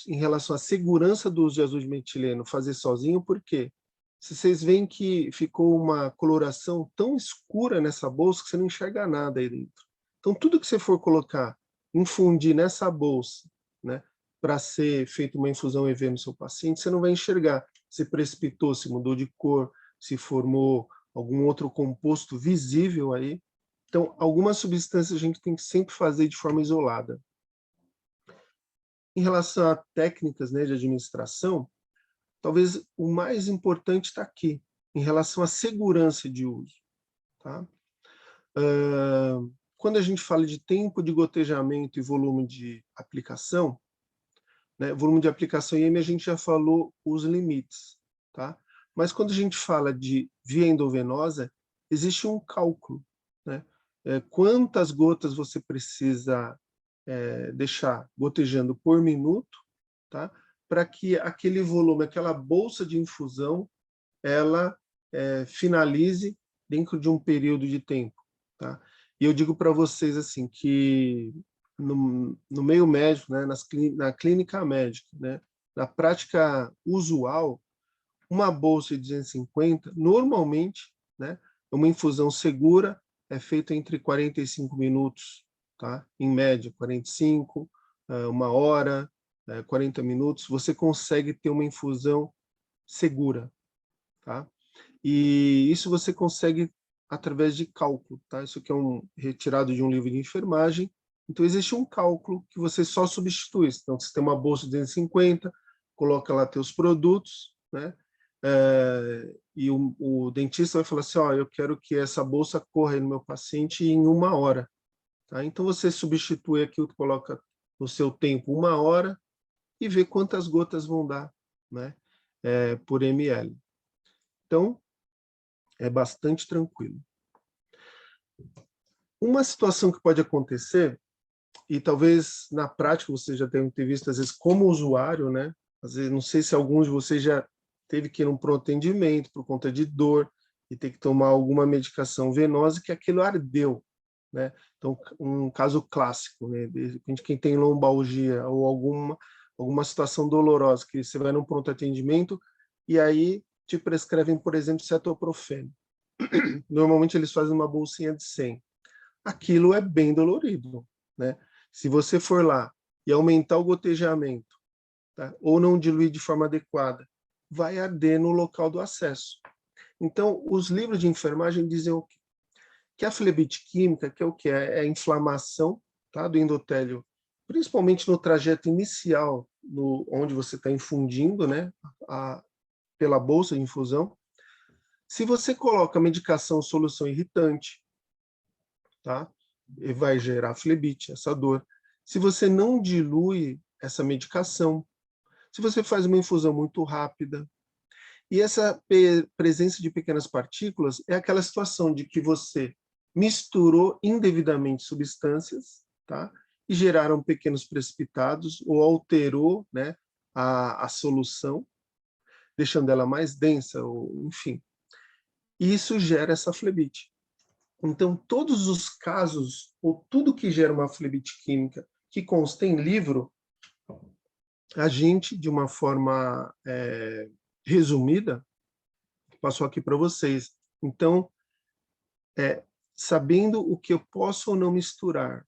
em relação à segurança do uso de azul de metileno, fazer sozinho, por quê? Se vocês veem que ficou uma coloração tão escura nessa bolsa que você não enxerga nada aí dentro. Então, tudo que você for colocar, infundir nessa bolsa, né, para ser feita uma infusão EV no seu paciente, você não vai enxergar se precipitou, se mudou de cor, se formou algum outro composto visível aí. Então, algumas substâncias a gente tem que sempre fazer de forma isolada. Em relação a técnicas, né, de administração, talvez o mais importante está aqui, em relação à segurança de uso. Tá? Quando a gente fala de tempo de gotejamento e volume de aplicação, né, volume de aplicação em M, a gente já falou os limites. Tá? Mas quando a gente fala de via endovenosa, existe um cálculo. Né? Quantas gotas você precisa deixar gotejando por minuto, tá? Para que aquele volume, aquela bolsa de infusão, ela finalize dentro de um período de tempo. Tá? E eu digo para vocês assim que no meio médico, né, na clínica médica, né, na prática usual, uma bolsa de 250, normalmente, né, uma infusão segura é feita entre 45 minutos, tá? Em média, 45, uma hora, 40 minutos, você consegue ter uma infusão segura, tá? E isso você consegue através de cálculo, tá? Isso aqui é retirado de um livro de enfermagem. Então, existe um cálculo que você só substitui. Então, você tem uma bolsa de 250, coloca lá teus produtos, né? E o dentista vai falar assim, ó, eu quero que essa bolsa corra no meu paciente em 1 hora. Tá? Então, você substitui aquilo, coloca no seu tempo 1 hora e vê quantas gotas vão dar, né? Por ml. Então, é bastante tranquilo. Uma situação que pode acontecer, e talvez na prática você já tenha visto, às vezes, como usuário, né? Às vezes, não sei se alguns de vocês já teve que ir num pronto atendimento por conta de dor e ter que tomar alguma medicação venosa que aquilo ardeu, né? Então, um caso clássico, né? De repente, quem tem lombalgia ou alguma situação dolorosa, que você vai num pronto atendimento e aí te prescrevem, por exemplo, cetoprofeno. Normalmente eles fazem uma bolsinha de 100. Aquilo é bem dolorido, né? Se você for lá e aumentar o gotejamento, tá? Ou não diluir de forma adequada, vai arder no local do acesso. Então, os livros de enfermagem dizem o quê? Que a flebite química, que é o que é a inflamação, tá, do endotélio, principalmente no trajeto inicial, onde você está infundindo, né, pela bolsa de infusão. Se você coloca a medicação solução irritante, tá, vai gerar flebite, essa dor. Se você não dilui essa medicação, se você faz uma infusão muito rápida, e essa presença de pequenas partículas é aquela situação de que você misturou indevidamente substâncias, tá? E geraram pequenos precipitados ou alterou, né, a solução, deixando ela mais densa, ou enfim. E isso gera essa flebite. Então, todos os casos, ou tudo que gera uma flebite química que consta em livro, a gente, de uma forma resumida, passou aqui para vocês. Então, sabendo o que eu posso ou não misturar,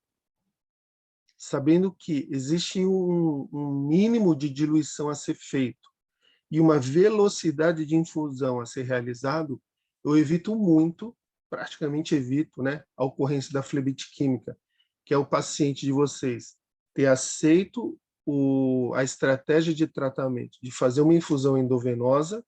sabendo que existe um mínimo de diluição a ser feito e uma velocidade de infusão a ser realizado, eu evito muito, praticamente evito, né, a ocorrência da flebite química, que é o paciente de vocês ter aceito a estratégia de tratamento de fazer uma infusão endovenosa,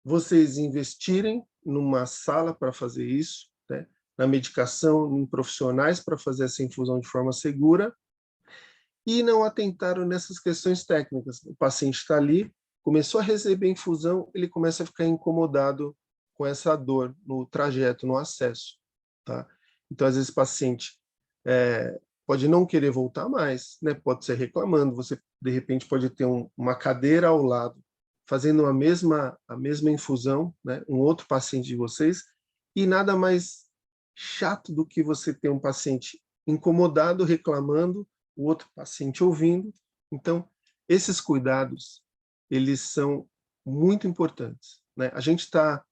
vocês investirem numa sala para fazer isso, né? Na medicação, em profissionais para fazer essa infusão de forma segura, e não atentaram nessas questões técnicas. O paciente está ali, começou a receber infusão, ele começa a ficar incomodado com essa dor no trajeto, no acesso. Tá? Então, às vezes, o paciente pode não querer voltar mais, né? Pode ser reclamando, você, de repente, pode ter uma cadeira ao lado, fazendo a mesma infusão, né? Um outro paciente de vocês, e nada mais chato do que você ter um paciente incomodado, reclamando, o outro paciente ouvindo. Então, esses cuidados, eles são muito importantes, né? A gente está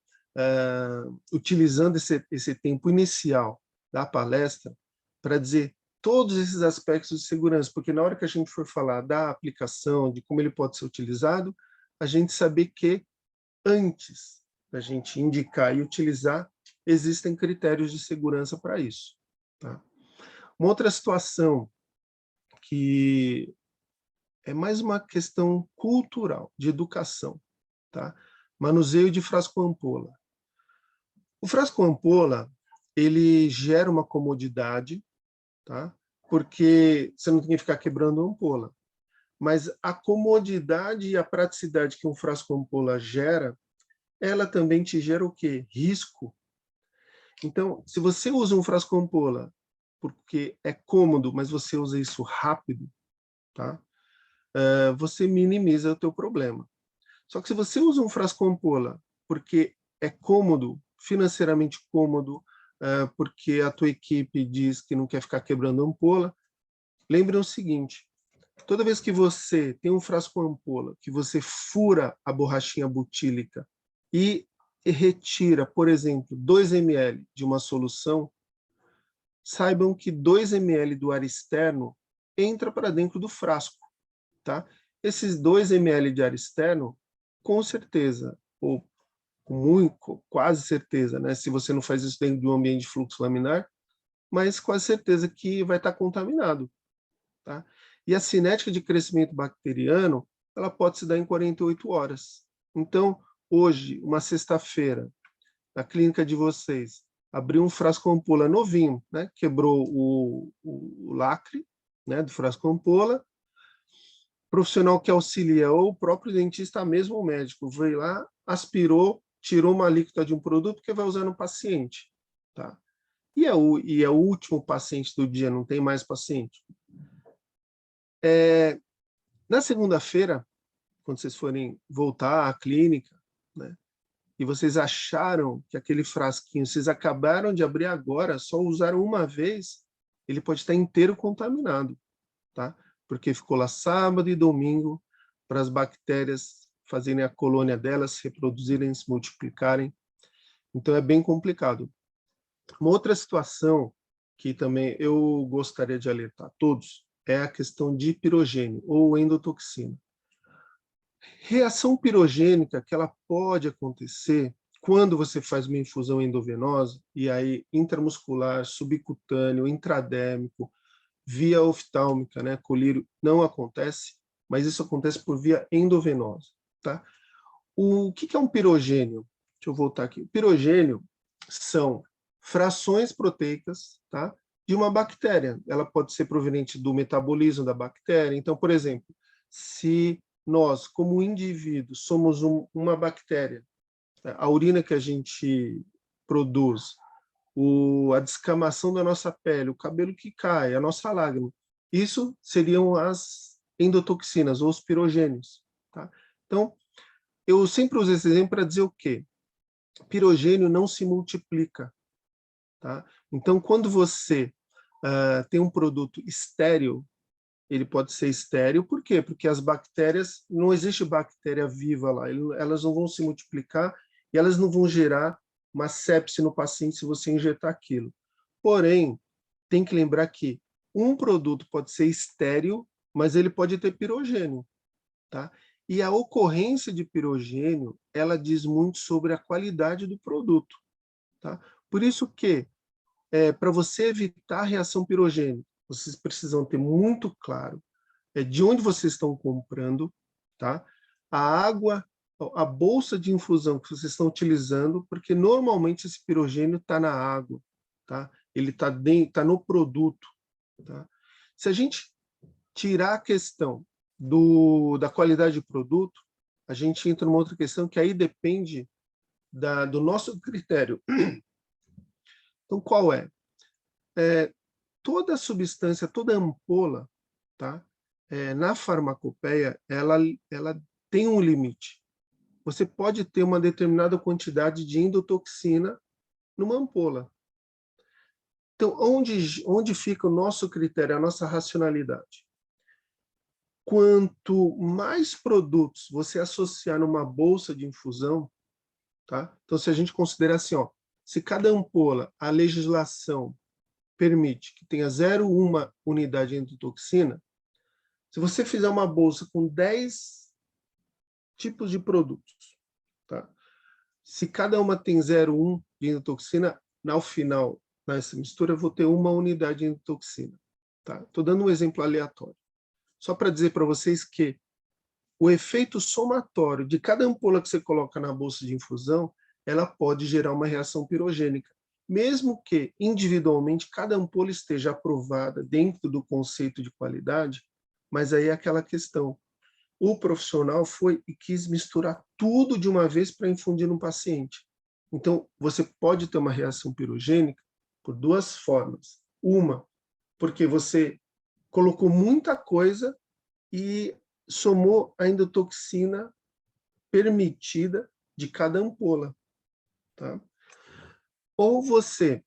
utilizando esse tempo inicial da palestra para dizer todos esses aspectos de segurança, porque na hora que a gente for falar da aplicação, de como ele pode ser utilizado, a gente saber que antes da gente indicar e utilizar, existem critérios de segurança para isso. Tá? Uma outra situação que é mais uma questão cultural, de educação, tá? Manuseio de frasco-ampola. O frasco-ampola, ele gera uma comodidade, tá? Porque você não tem que ficar quebrando a ampola. Mas a comodidade e a praticidade que um frasco-ampola gera, ela também te gera o quê? Risco. Então, se você usa um frasco-ampola porque é cômodo, mas você usa isso rápido, tá? Você minimiza o teu problema. Só que se você usa um frasco-ampola porque é cômodo, financeiramente cômodo, porque a tua equipe diz que não quer ficar quebrando ampola, lembre o seguinte, toda vez que você tem um frasco-ampola, que você fura a borrachinha butílica e retira, por exemplo, 2 ml de uma solução, saibam que 2 ml do ar externo entra para dentro do frasco. Tá? Esses 2 ml de ar externo, com certeza, ou com quase certeza, né? Se você não faz isso dentro de um ambiente de fluxo laminar, mas quase certeza que vai estar contaminado. Tá? E a cinética de crescimento bacteriano, ela pode se dar em 48 horas. Então, hoje, uma sexta-feira, na clínica de vocês, abriu um frasco-ampola novinho, né? Quebrou o lacre, né, do frasco-ampola, profissional que auxilia, ou o próprio dentista, mesmo o médico, veio lá, aspirou, tirou uma alíquota de um produto que vai usar no paciente. Tá? E é o último paciente do dia, não tem mais paciente. Na segunda-feira, quando vocês forem voltar à clínica, né, e vocês acharam que aquele frasquinho, vocês acabaram de abrir agora, só usaram uma vez, ele pode estar inteiro contaminado, tá? Porque ficou lá sábado e domingo para as bactérias fazerem a colônia delas, se reproduzirem, se multiplicarem. Então é bem complicado. Uma outra situação que também eu gostaria de alertar a todos é a questão de pirogênio ou endotoxina. Reação pirogênica que ela pode acontecer quando você faz uma infusão endovenosa, e aí intramuscular, subcutâneo, intradérmico, via oftálmica, né, colírio, não acontece, mas isso acontece por via endovenosa, tá? O que é um pirogênio? Deixa eu voltar aqui. O pirogênio são frações proteicas, tá, de uma bactéria. Ela pode ser proveniente do metabolismo da bactéria. Então, por exemplo, se nós, como indivíduos, somos uma bactéria, a urina que a gente produz, a descamação da nossa pele, o cabelo que cai, a nossa lágrima, isso seriam as endotoxinas, ou os pirogênios. Tá? Então, eu sempre uso esse exemplo para dizer o quê? Pirogênio não se multiplica. Tá? Então, quando você tem um produto estéril, ele pode ser estéril, por quê? Porque as bactérias, não existe bactéria viva lá, elas não vão se multiplicar e elas não vão gerar uma sepse no paciente se você injetar aquilo. Porém, tem que lembrar que um produto pode ser estéril, mas ele pode ter pirogênio, tá? E a ocorrência de pirogênio, ela diz muito sobre a qualidade do produto, tá? Por isso que, para você evitar a reação pirogênica, vocês precisam ter muito claro de onde vocês estão comprando, tá? A água, a bolsa de infusão que vocês estão utilizando, porque normalmente esse pirogênio está na água, tá? Ele está no produto, tá? Se a gente tirar a questão da qualidade do produto, a gente entra numa outra questão que aí depende do nosso critério. Então, qual é? Toda substância, toda ampola, tá? Na farmacopeia, ela tem um limite. Você pode ter uma determinada quantidade de endotoxina numa ampola. Então, onde fica o nosso critério, a nossa racionalidade? Quanto mais produtos você associar numa bolsa de infusão, tá? Então, se a gente considerar assim, ó, se cada ampola, a legislação permite que tenha 0,1 unidade de endotoxina, se você fizer uma bolsa com 10 tipos de produtos, tá? Se cada uma tem 0,1 de endotoxina, ao final, nessa mistura, eu vou ter 1 unidade de endotoxina. Tá? Estou dando um exemplo aleatório. Só para dizer para vocês que o efeito somatório de cada ampola que você coloca na bolsa de infusão, ela pode gerar uma reação pirogênica, mesmo que individualmente cada ampola esteja aprovada dentro do conceito de qualidade, mas aí é aquela questão. O profissional foi e quis misturar tudo de uma vez para infundir no paciente. Então, você pode ter uma reação pirogênica por duas formas. Uma, porque você colocou muita coisa e somou a endotoxina permitida de cada ampola. Tá? Ou você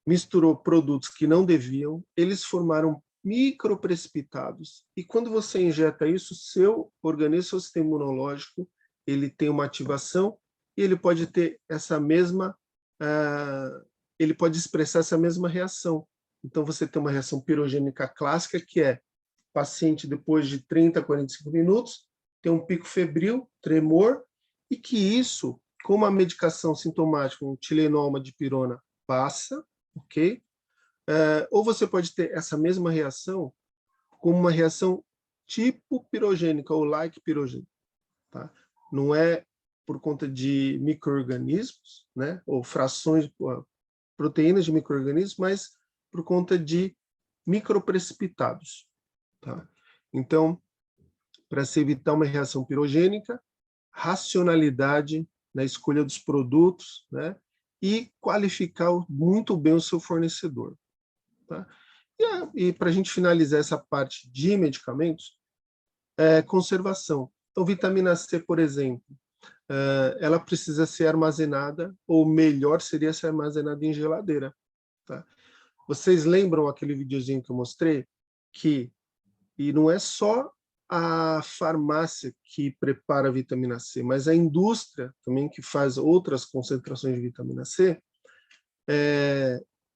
misturou produtos que não deviam, eles formaram microprecipitados, e quando você injeta isso, seu organismo, seu sistema imunológico, ele tem uma ativação e ele pode ter essa mesma, ele pode expressar essa mesma reação. Então você tem uma reação pirogênica clássica, que é paciente depois de 30 a 45 minutos, tem um pico febril, tremor, e que isso, como a medicação sintomática, um Tilenol, uma dipirona, passa, ok? Ou você pode ter essa mesma reação como uma reação tipo pirogênica ou like pirogênica. Tá? Não é por conta de micro-organismos, né? Ou frações, proteínas de micro-organismos, mas por conta de microprecipitados. Tá? Então, para se evitar uma reação pirogênica, racionalidade na escolha dos produtos, né? e qualificar muito bem o seu fornecedor. Tá? E para a gente finalizar essa parte de medicamentos, conservação. Então, vitamina C, por exemplo, ela precisa ser armazenada, ou melhor seria ser armazenada em geladeira. Tá? Vocês lembram aquele videozinho que eu mostrei? E não é só a farmácia que prepara a vitamina C, mas a indústria também que faz outras concentrações de vitamina C,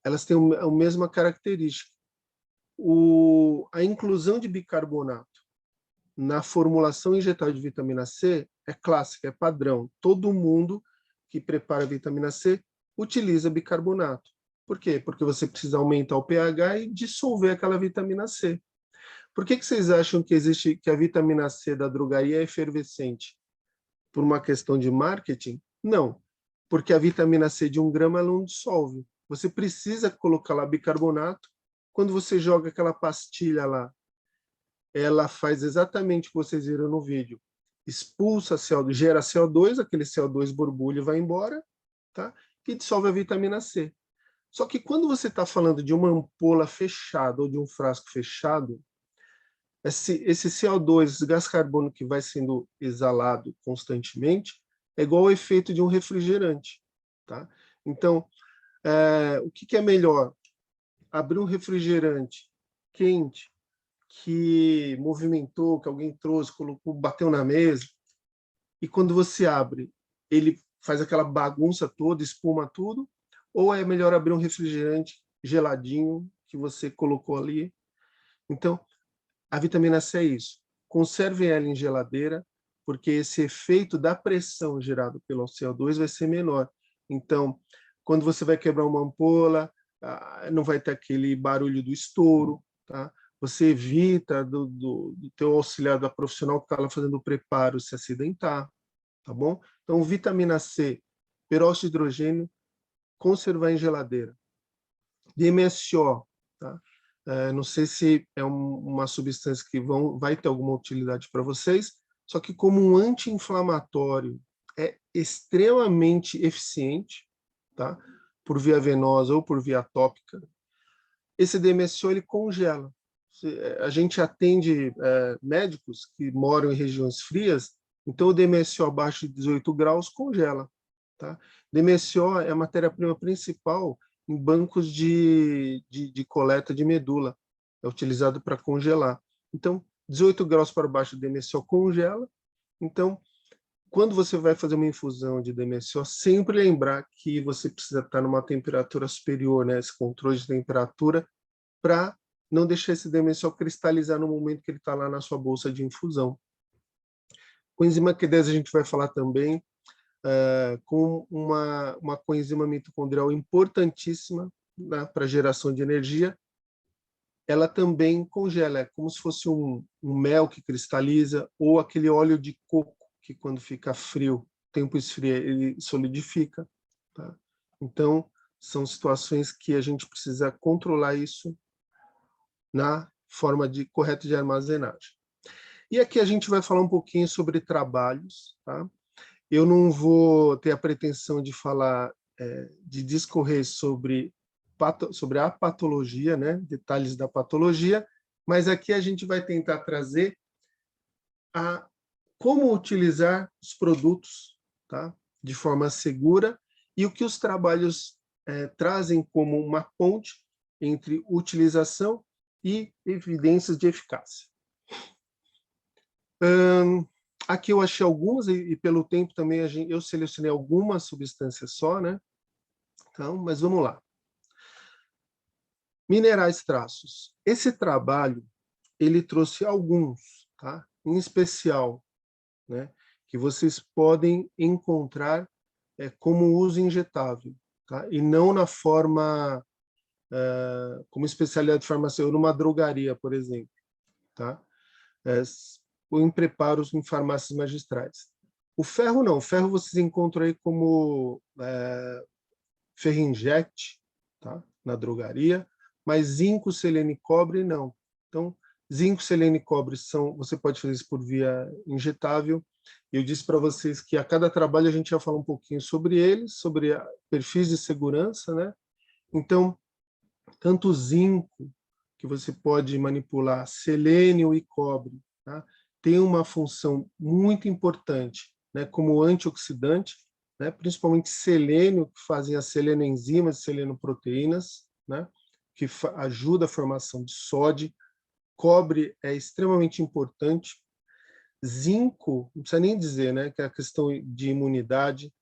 elas têm a mesma característica. A inclusão de bicarbonato na formulação injetável de vitamina C é clássica, é padrão. Todo mundo que prepara vitamina C utiliza bicarbonato. Por quê? Porque você precisa aumentar o pH e dissolver aquela vitamina C. Por que vocês acham que a vitamina C da drogaria é efervescente? Por uma questão de marketing? Não, porque a vitamina C de 1 grama ela não dissolve. Você precisa colocar lá bicarbonato. Quando você joga aquela pastilha lá, ela faz exatamente o que vocês viram no vídeo. Expulsa CO2, gera CO2, aquele CO2 borbulha e vai embora, tá? E dissolve a vitamina C. Só que quando você está falando de uma ampola fechada ou de um frasco fechado, esse CO2, esse gás carbônico que vai sendo exalado constantemente, é igual ao efeito de um refrigerante. Tá? Então, o que é melhor? Abrir um refrigerante quente, que movimentou, que alguém trouxe, colocou, bateu na mesa, e quando você abre, ele faz aquela bagunça toda, espuma tudo, ou é melhor abrir um refrigerante geladinho que você colocou ali? Então, a vitamina C é isso. Conservem ela em geladeira, porque esse efeito da pressão gerado pelo CO2 vai ser menor. Então, quando você vai quebrar uma ampola, não vai ter aquele barulho do estouro, tá? Você evita do teu auxiliar da profissional que está lá fazendo o preparo se acidentar, tá bom? Então, vitamina C, peróxido de hidrogênio, conservar em geladeira. DMSO, tá? Não sei se é uma substância que vai ter alguma utilidade para vocês, só que como um anti-inflamatório é extremamente eficiente, tá? Por via venosa ou por via tópica, esse DMSO ele congela. A gente atende médicos que moram em regiões frias, então o DMSO abaixo de 18 graus congela. Tá? DMSO é a matéria-prima principal em bancos de coleta de medula. É utilizado para congelar. Então, 18 graus para baixo de DMSO congela. Então, quando você vai fazer uma infusão de DMSO, sempre lembrar que você precisa estar numa temperatura superior, né? Esse controle de temperatura, para não deixar esse DMSO cristalizar no momento que ele está lá na sua bolsa de infusão. Coenzima Q10 a gente vai falar também, com uma coenzima mitocondrial importantíssima, né, para geração de energia. Ela também congela, é como se fosse um mel que cristaliza, ou aquele óleo de coco, que quando fica frio, tempo esfria, ele solidifica. Tá? Então, são situações que a gente precisa controlar isso na forma correta de armazenagem. E aqui a gente vai falar um pouquinho sobre trabalhos. Tá? Eu não vou ter a pretensão de falar, de discorrer sobre a patologia, né? Detalhes da patologia, mas aqui a gente vai tentar trazer como utilizar os produtos, tá? De forma segura, e o que os trabalhos trazem como uma ponte entre utilização e evidências de eficácia. Aqui eu achei algumas, e pelo tempo também eu selecionei algumas substâncias só, né? Então, mas vamos lá. Minerais traços. Esse trabalho, ele trouxe alguns, tá? Em especial, né? Que vocês podem encontrar como uso injetável, tá? E não na forma, como especialidade farmacêutica, numa drogaria, por exemplo, tá? Ou em preparos em farmácias magistrais. O ferro não, o ferro vocês encontram aí como ferro inject, tá? Na drogaria, mas zinco, selênio e cobre não. Então, Zinco, selênio e cobre você pode fazer isso por via injetável. Eu disse para vocês que a cada trabalho a gente ia falar um pouquinho sobre eles, sobre perfis de segurança, né? Então, tanto o zinco, que você pode manipular, selênio e cobre, tá? Tem uma função muito importante, né? Como antioxidante, né? Principalmente selênio, que fazem as selenoenzimas e selenoproteínas, né? Que ajuda a formação de sódio. Cobre é extremamente importante. Zinco, não precisa nem dizer, né, que é a questão de imunidade.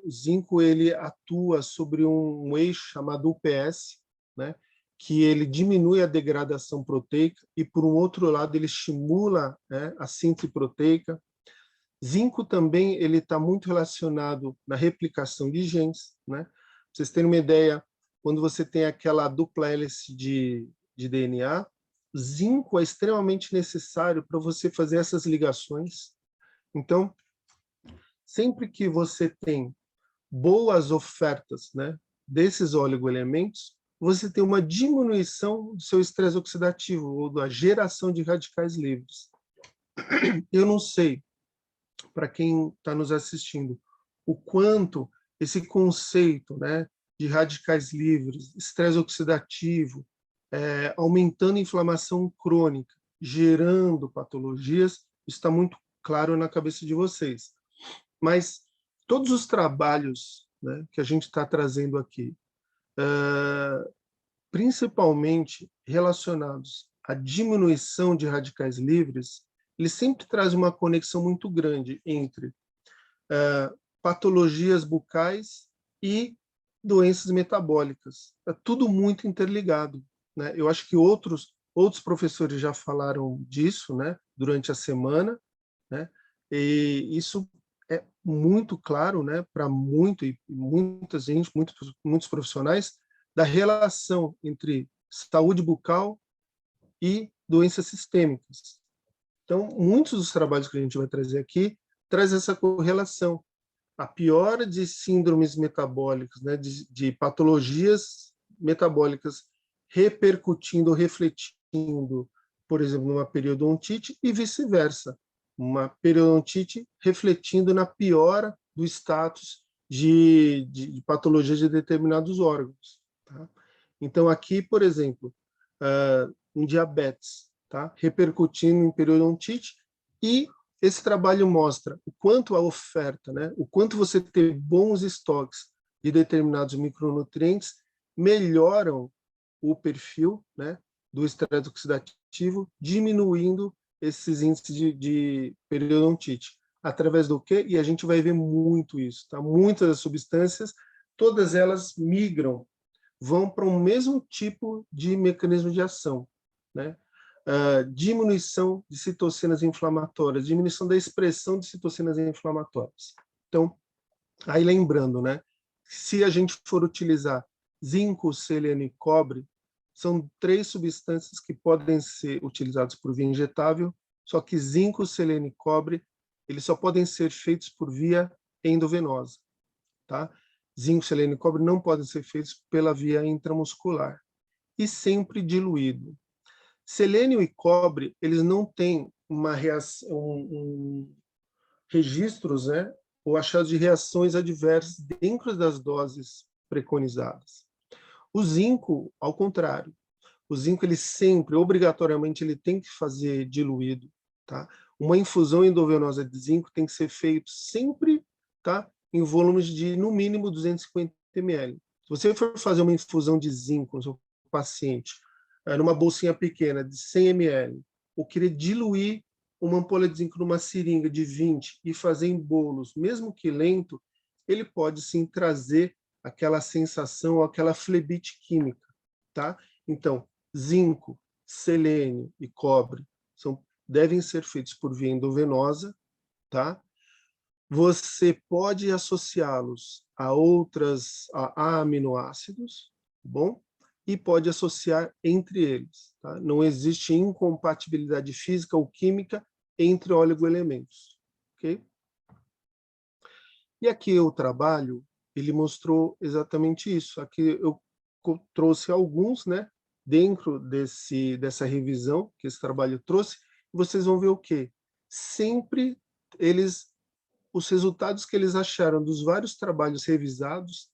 O zinco ele atua sobre um eixo chamado UPS, né, que ele diminui a degradação proteica e, por um outro lado, ele estimula, né, a síntese proteica. Zinco também ele está muito relacionado na replicação de genes, né? Pra vocês terem uma ideia, quando você tem aquela dupla hélice de DNA, zinco é extremamente necessário para você fazer essas ligações. Então, sempre que você tem boas ofertas, né, desses oligoelementos, você tem uma diminuição do seu estresse oxidativo ou da geração de radicais livres. Eu não sei, para quem está nos assistindo, o quanto esse conceito, né, de radicais livres, estresse oxidativo, aumentando a inflamação crônica, gerando patologias, está muito claro na cabeça de vocês. Mas todos os trabalhos, né, que a gente está trazendo aqui, principalmente relacionados à diminuição de radicais livres, ele sempre traz uma conexão muito grande entre patologias bucais e doenças metabólicas. É tudo muito interligado, né? Eu acho que outros professores já falaram disso, né, durante a semana, né? E isso é muito claro, né, para muita gente, muitos profissionais, da relação entre saúde bucal e doenças sistêmicas. Então, muitos dos trabalhos que a gente vai trazer aqui traz essa correlação. A piora de síndromes metabólicas, né, de patologias metabólicas repercutindo, refletindo, por exemplo, numa periodontite e vice-versa. Uma periodontite refletindo na piora do status de patologia de determinados órgãos. Tá? Então, aqui, por exemplo, um diabetes, tá? Repercutindo em periodontite, e esse trabalho mostra o quanto a oferta, né? O quanto você ter bons estoques de determinados micronutrientes melhoram o perfil, né, do estresse oxidativo, diminuindo esses índices de periodontite. Através do quê? E a gente vai ver muito isso, tá? Muitas das substâncias, todas elas migram, vão para o mesmo tipo de mecanismo de ação, né? Diminuição de citocinas inflamatórias, diminuição da expressão de citocinas inflamatórias. Então, aí lembrando, né, se a gente for utilizar zinco, selênio e cobre, são 3 substâncias que podem ser utilizadas por via injetável, só que zinco, selênio e cobre, eles só podem ser feitos por via endovenosa, tá? Zinco, selênio e cobre não podem ser feitos pela via intramuscular, e sempre diluído. Selênio e cobre, eles não têm uma reação, registros, né, ou achados de reações adversas dentro das doses preconizadas. O zinco, ao contrário. O zinco, ele sempre, obrigatoriamente, ele tem que fazer diluído, tá? Uma infusão endovenosa de zinco tem que ser feita sempre, tá, em volumes de, no mínimo, 250 ml. Se você for fazer uma infusão de zinco no seu paciente, numa bolsinha pequena de 100 ml, ou querer diluir uma ampola de zinco numa seringa de 20 e fazer em bolos, mesmo que lento, ele pode sim trazer aquela sensação, aquela flebite química, tá? Então, zinco, selênio e cobre devem ser feitos por via endovenosa, tá? Você pode associá-los a aminoácidos, bom? E pode associar entre eles, tá? Não existe incompatibilidade física ou química entre oligoelementos, ok? E aqui o trabalho, ele mostrou exatamente isso. Aqui eu trouxe alguns, né, dentro dessa revisão que esse trabalho trouxe, vocês vão ver o quê? Sempre os resultados que eles acharam dos vários trabalhos revisados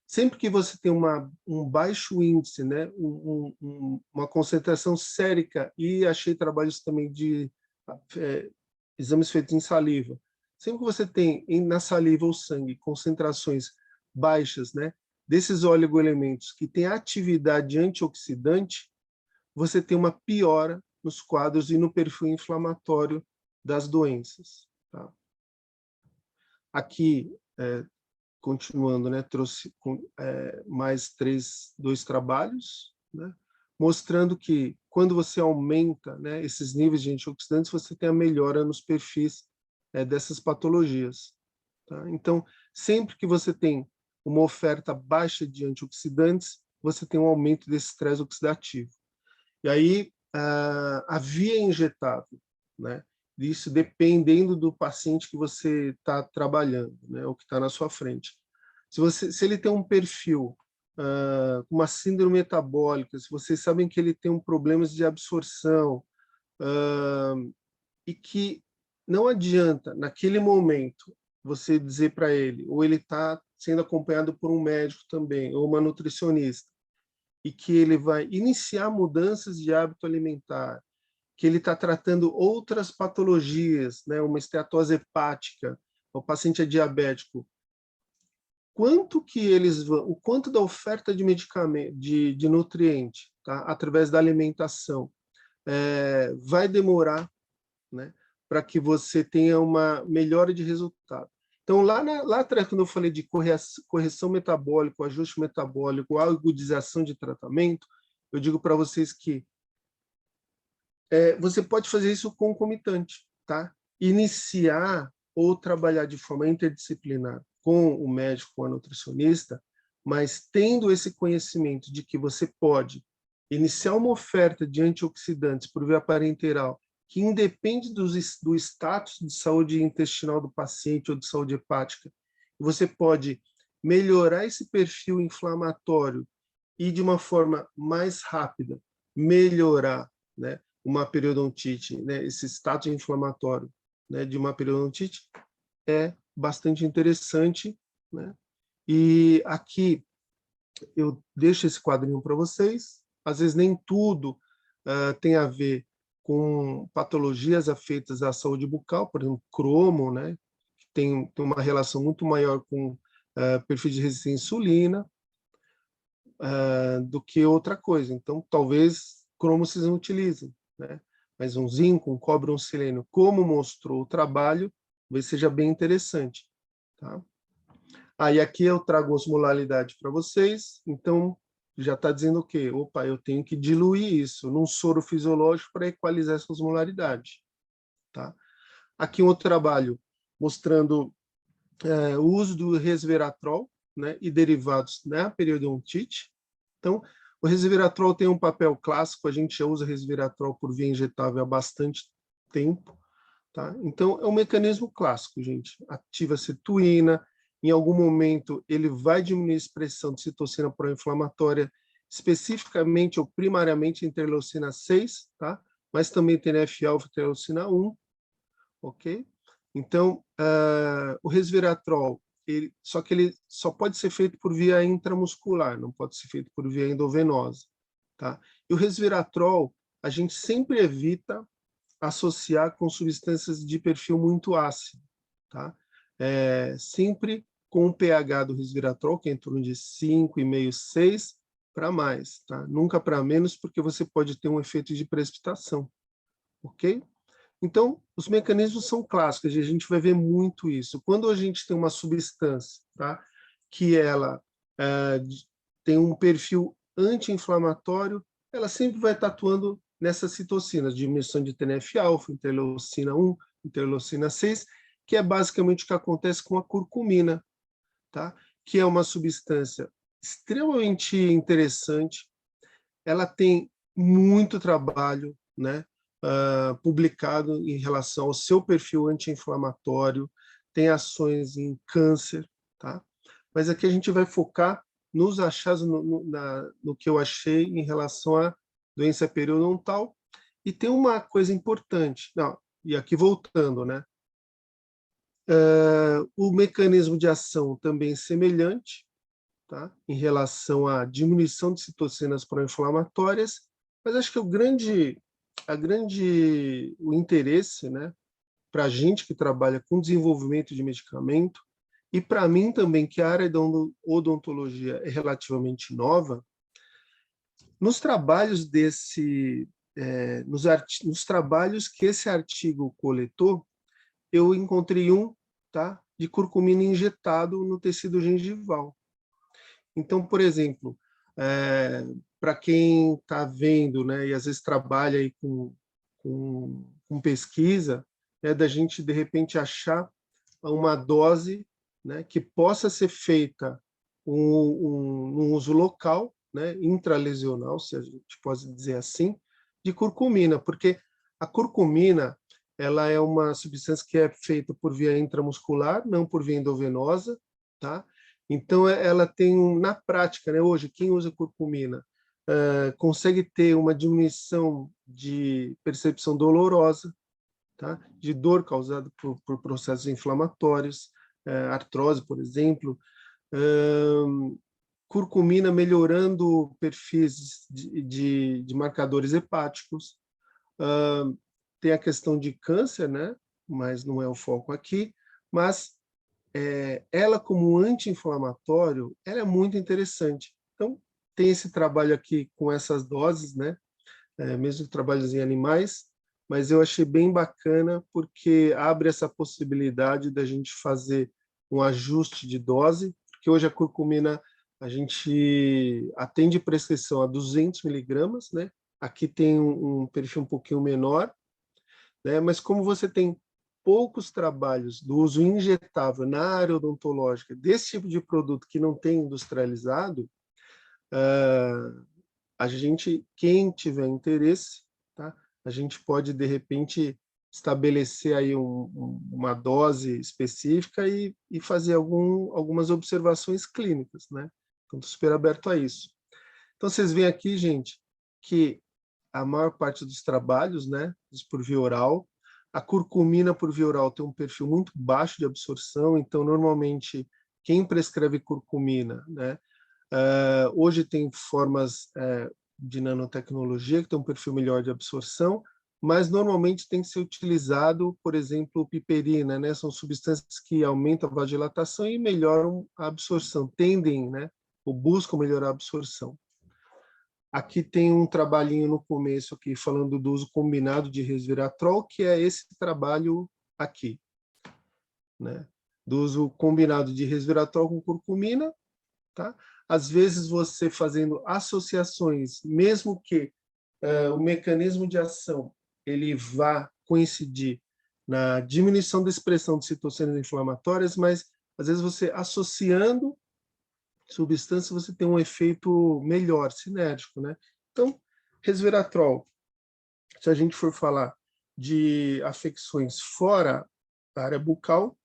sempre que você tem um baixo índice, né, uma concentração sérica, e achei trabalhos também de exames feitos em saliva, sempre que você tem na saliva ou sangue concentrações baixas, né, desses oligoelementos que têm atividade antioxidante, você tem uma piora nos quadros e no perfil inflamatório das doenças. Tá? Aqui, continuando, né, trouxe mais dois trabalhos, né, mostrando que quando você aumenta, né, esses níveis de antioxidantes, você tem a melhora nos perfis dessas patologias. Tá? Então, sempre que você tem uma oferta baixa de antioxidantes, você tem um aumento desse estresse oxidativo. E aí, a via injetável, né? Isso dependendo do paciente que você está trabalhando, né? O que está na sua frente. Se ele tem um perfil, uma síndrome metabólica, se vocês sabem que ele tem problemas de absorção, e que não adianta, naquele momento, você dizer para ele, ou ele está sendo acompanhado por um médico também, ou uma nutricionista, e que ele vai iniciar mudanças de hábito alimentar, que ele está tratando outras patologias, né, uma esteatose hepática, o paciente é diabético, o quanto da oferta de medicamento, de nutriente, tá, através da alimentação, vai demorar, né, para que você tenha uma melhora de resultado. Então, lá atrás, quando eu falei de correção metabólica, ajuste metabólico, agudização de tratamento, eu digo para vocês que você pode fazer isso concomitante, tá? Iniciar ou trabalhar de forma interdisciplinar com o médico, com a nutricionista, mas tendo esse conhecimento de que você pode iniciar uma oferta de antioxidantes por via parenteral que independe do status de saúde intestinal do paciente ou de saúde hepática, você pode melhorar esse perfil inflamatório e, de uma forma mais rápida, melhorar, né, uma periodontite, né, esse status inflamatório, né, de uma periodontite, é bastante interessante, né? E aqui eu deixo esse quadrinho para vocês. Às vezes nem tudo tem a ver com patologias afetas à saúde bucal, por exemplo, cromo, né, que tem uma relação muito maior com perfil de resistência à insulina do que outra coisa. Então, talvez cromo vocês não utilizem, né? Mas um zinco, um cobre, um selênio, como mostrou o trabalho, talvez seja bem interessante. Tá? E aqui eu trago osmolaridade para vocês. Então, já está dizendo o quê? Opa, eu tenho que diluir isso num soro fisiológico para equalizar essa osmolaridade. Tá? Aqui um outro trabalho mostrando o uso do resveratrol, né, e derivados na periodontite. Então, o resveratrol tem um papel clássico, a gente já usa resveratrol por via injetável há bastante tempo. Tá? Então, é um mecanismo clássico, gente. Ativa a sirtuína, em algum momento ele vai diminuir a expressão de citocina pró-inflamatória, especificamente ou primariamente interleucina 6, tá? Mas também TNF-alfa e interleucina 1, ok? Então, o resveratrol, só que ele só pode ser feito por via intramuscular, não pode ser feito por via endovenosa, tá? E o resveratrol, a gente sempre evita associar com substâncias de perfil muito ácido, tá? Sempre com o pH do resveratrol, que é em torno de 5,5, 6, para mais, tá? Nunca para menos, porque você pode ter um efeito de precipitação, ok? Então, os mecanismos são clássicos, e a gente vai ver muito isso. Quando a gente tem uma substância, tá, que ela tem um perfil anti-inflamatório, ela sempre vai estar atuando nessas citocinas, diminuição de TNF-alfa, interleucina 1, interleucina 6, que é basicamente o que acontece com a curcumina, tá? Que é uma substância extremamente interessante. Ela tem muito trabalho, né, publicado em relação ao seu perfil anti-inflamatório, tem ações em câncer, tá? Mas aqui a gente vai focar nos achados, no que eu achei em relação à doença periodontal. E tem uma coisa importante, não, e aqui voltando, né? O mecanismo de ação também semelhante, tá? Em relação à diminuição de citocinas pró-inflamatórias, mas acho que o interesse, né, para a gente que trabalha com desenvolvimento de medicamento, e para mim também, que a área da odontologia é relativamente nova, nos trabalhos nos trabalhos que esse artigo coletou, eu encontrei tá, de curcumina injetado no tecido gengival. Então, por exemplo, para quem está vendo, né, e às vezes trabalha aí com pesquisa, da gente, de repente, achar uma dose, né, que possa ser feita um uso local, né, intralesional, se a gente pode dizer assim, de curcumina, porque a curcumina ela é uma substância que é feita por via intramuscular, não por via endovenosa, tá? Então, ela tem, na prática, né, hoje, quem usa curcumina consegue ter uma diminuição de percepção dolorosa, tá? De dor causada por processos inflamatórios, artrose, por exemplo, curcumina melhorando perfis de marcadores hepáticos, tem a questão de câncer, né? Mas não é o foco aqui, mas ela como anti-inflamatório, ela é muito interessante. Então, tem esse trabalho aqui com essas doses, né? Mesmo trabalhos em animais, mas eu achei bem bacana porque abre essa possibilidade da gente fazer um ajuste de dose, porque hoje a curcumina a gente atende prescrição a 200 miligramas, né? Aqui tem um perfil um pouquinho menor, né? Mas como você tem poucos trabalhos do uso injetável na área odontológica desse tipo de produto que não tem industrializado, a gente, quem tiver interesse, tá? A gente pode, de repente, estabelecer aí uma dose específica e fazer algumas observações clínicas, né? Então, estou super aberto a isso. Então, vocês veem aqui, gente, que a maior parte dos trabalhos, né, por via oral, a curcumina por via oral tem um perfil muito baixo de absorção, então, normalmente, quem prescreve curcumina, né, hoje tem formas de nanotecnologia que tem um perfil melhor de absorção, mas normalmente tem que ser utilizado, por exemplo, piperina, né? São substâncias que aumentam a vasodilatação e melhoram a absorção, tendem, né, ou buscam melhorar a absorção. Aqui tem um trabalhinho no começo aqui falando do uso combinado de resveratrol, que é esse trabalho aqui, né? Do uso combinado de resveratrol com curcumina, tá? Às vezes você fazendo associações, mesmo que o mecanismo de ação ele vá coincidir na diminuição da expressão de citocinas inflamatórias, mas às vezes você associando substâncias você tem um efeito melhor, sinérgico, né? Então, resveratrol, se a gente for falar de afecções fora da área bucal,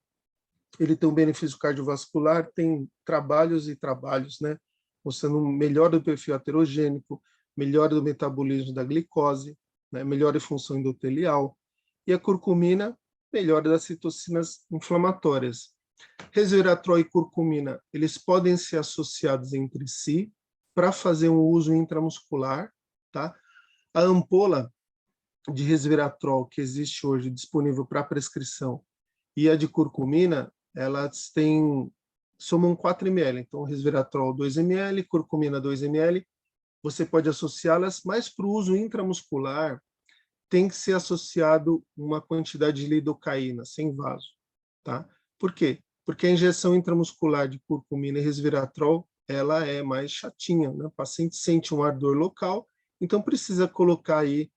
ele tem um benefício cardiovascular, tem trabalhos e trabalhos, né? Mostrando melhora do perfil aterogênico, melhora do metabolismo da glicose, né? Melhora a função endotelial. E a curcumina, melhora das citocinas inflamatórias. Resveratrol e curcumina, eles podem ser associados entre si para fazer um uso intramuscular, tá? A ampola de resveratrol que existe hoje disponível para prescrição e a de curcumina, elas somam 4 ml. Então, resveratrol 2 ml, curcumina 2 ml. Você pode associá-las, mas para o uso intramuscular tem que ser associado uma quantidade de lidocaína, sem vaso. Tá? Por quê? Porque a injeção intramuscular de curcumina e resveratrol ela é mais chatinha. Né? O paciente sente um ardor local, então precisa colocar aí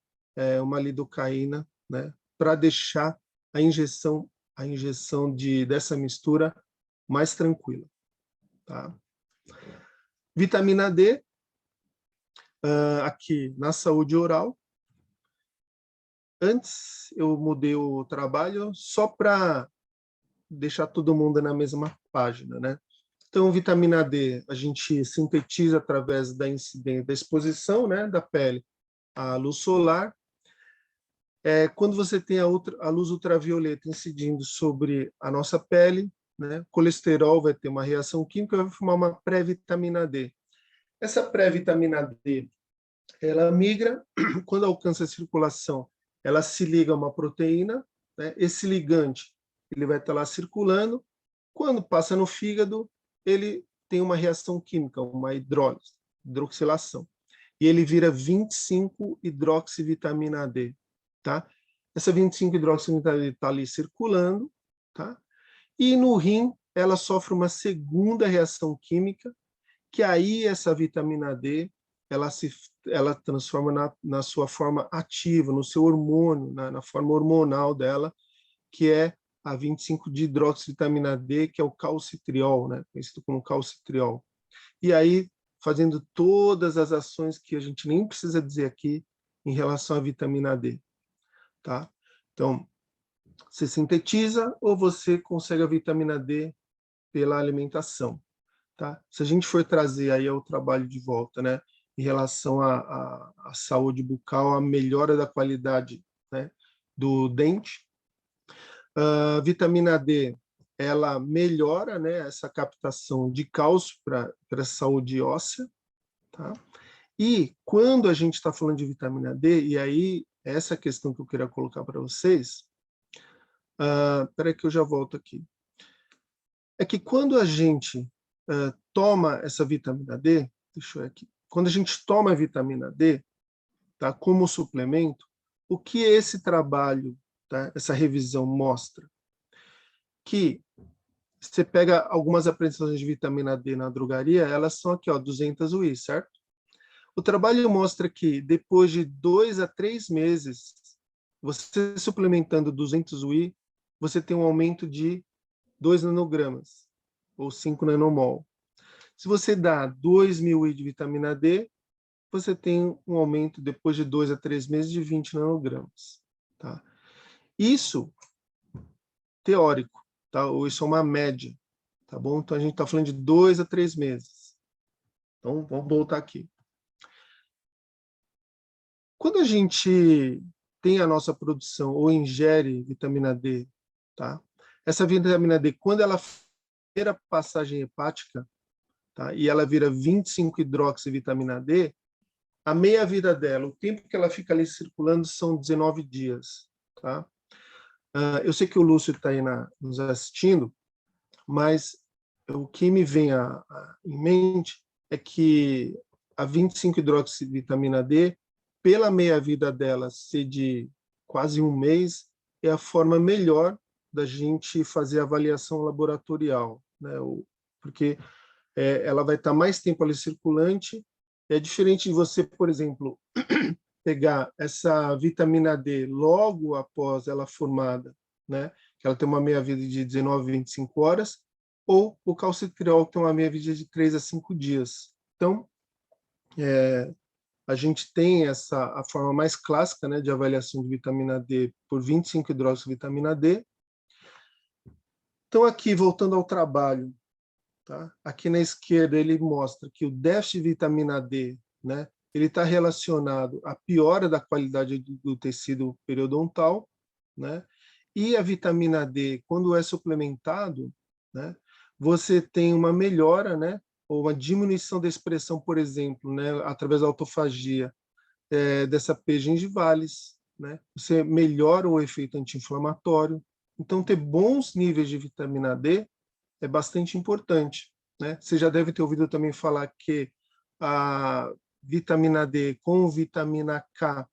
uma lidocaína, né? Para deixar a injeção dessa mistura mais tranquila. Tá? Vitamina D, aqui na saúde oral. Antes eu mudei o trabalho só para deixar todo mundo na mesma página, né? Então, vitamina D a gente sintetiza através da incidência, da exposição, né, da pele à luz solar. Quando você tem a luz ultravioleta incidindo sobre a nossa pele, né, o colesterol vai ter uma reação química e vai formar uma pré-vitamina D. Essa pré-vitamina D, ela migra, quando alcança a circulação, ela se liga a uma proteína, né, esse ligante ele vai estar lá circulando, quando passa no fígado, ele tem uma reação química, uma hidroxilação, e ele vira 25-hidroxivitamina D, tá? Essa 25-hidroxivitamina D está ali circulando, tá? E no rim, ela sofre uma segunda reação química, que aí essa vitamina D, ela transforma na sua forma ativa, no seu hormônio, na forma hormonal dela, que é a 25-hidroxivitamina D, que é o calcitriol, né? Conhecido como calcitriol. E aí, fazendo todas as ações que a gente nem precisa dizer aqui em relação à vitamina D, tá? Então, você sintetiza ou você consegue a vitamina D pela alimentação, tá? Se a gente for trazer aí ao trabalho de volta, né, em relação à saúde bucal, a melhora da qualidade, né, do dente, a vitamina D, ela melhora, né, essa captação de cálcio para a saúde óssea, tá? E quando a gente está falando de vitamina D, e aí essa questão que eu queria colocar para vocês, espera que eu já volto aqui, é que quando a gente toma essa vitamina D, deixa eu ver aqui, quando a gente toma a vitamina D, tá, como suplemento, o que esse trabalho, tá, essa revisão mostra? Que você pega algumas apresentações de vitamina D na drogaria, elas são aqui, ó, 200 UI, certo? O trabalho mostra que depois de 2 a 3 meses, você suplementando 200 UI, você tem um aumento de 2 nanogramas, ou 5 nanomol. Se você dá 2.000 UI de vitamina D, você tem um aumento depois de 2 a 3 meses de 20 nanogramas. Tá? Isso, teórico, tá? Ou isso é uma média. Tá bom? Então, a gente está falando de 2 a 3 meses. Então, vamos voltar aqui. Quando a gente tem a nossa produção ou ingere vitamina D, tá? Essa vitamina D, quando ela vira passagem hepática, tá? E ela vira 25-hidroxivitamina D, a meia-vida dela, o tempo que ela fica ali circulando são 19 dias. Tá? Eu sei que o Lúcio está aí nos assistindo, mas o que me vem em mente é que a 25-hidroxivitamina D, pela meia-vida dela ser de quase um mês, é a forma melhor da gente fazer a avaliação laboratorial, né? Porque ela vai estar mais tempo ali circulante. É diferente de você, por exemplo, pegar essa vitamina D logo após ela formada, né? Que ela tem uma meia-vida de 19 a 25 horas, ou o calcitriol, que tem uma meia-vida de 3 a 5 dias. Então, a gente tem a forma mais clássica, né, de avaliação de vitamina D por 25-hidroxivitamina D. Então, aqui, voltando ao trabalho, tá? Aqui na esquerda ele mostra que o déficit de vitamina D, né, ele está relacionado à piora da qualidade do tecido periodontal, né? E a vitamina D, quando é suplementado, né, você tem uma melhora, né, ou uma diminuição da expressão, por exemplo, né, através da autofagia, dessa P. gingivalis, né? Você melhora o efeito anti-inflamatório. Então, ter bons níveis de vitamina D é bastante importante, né? Você já deve ter ouvido também falar que a vitamina D com vitamina K,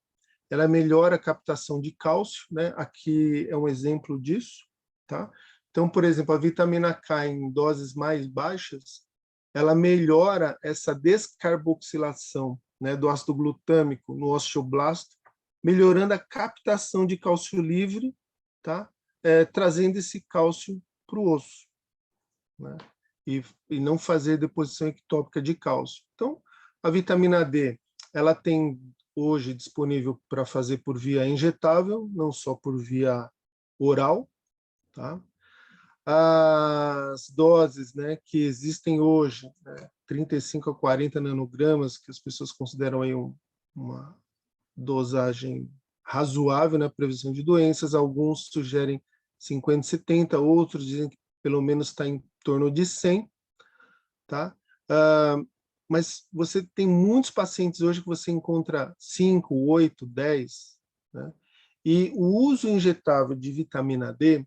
ela melhora a captação de cálcio, né? Aqui é um exemplo disso, tá? Então, por exemplo, a vitamina K em doses mais baixas, ela melhora essa descarboxilação, né, do ácido glutâmico no osteoblasto, melhorando a captação de cálcio livre, tá? Trazendo esse cálcio para o osso, né? E não fazer deposição ectópica de cálcio. Então, a vitamina D, ela tem hoje disponível para fazer por via injetável, não só por via oral, tá? As doses, né, que existem hoje, né, 35 a 40 nanogramas, que as pessoas consideram aí uma dosagem razoável na prevenção de doenças. Alguns sugerem 50, 70, outros dizem que pelo menos está em torno de 100, tá? Mas você tem muitos pacientes hoje que você encontra 5, 8, 10, né? E o uso injetável de vitamina D,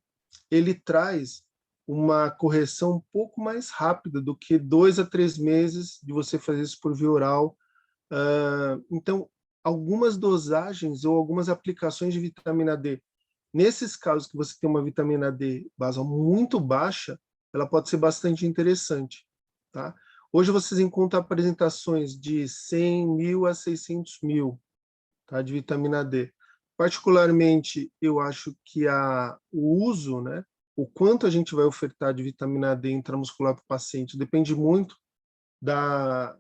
ele traz uma correção um pouco mais rápida do que 2 a 3 meses de você fazer isso por via oral. Então, algumas dosagens ou algumas aplicações de vitamina D, nesses casos que você tem uma vitamina D basal muito baixa, ela pode ser bastante interessante, tá? Hoje vocês encontram apresentações de 100 mil a 600 mil, tá, de vitamina D. Particularmente, eu acho que o uso, né, o quanto a gente vai ofertar de vitamina D intramuscular para o paciente, depende muito da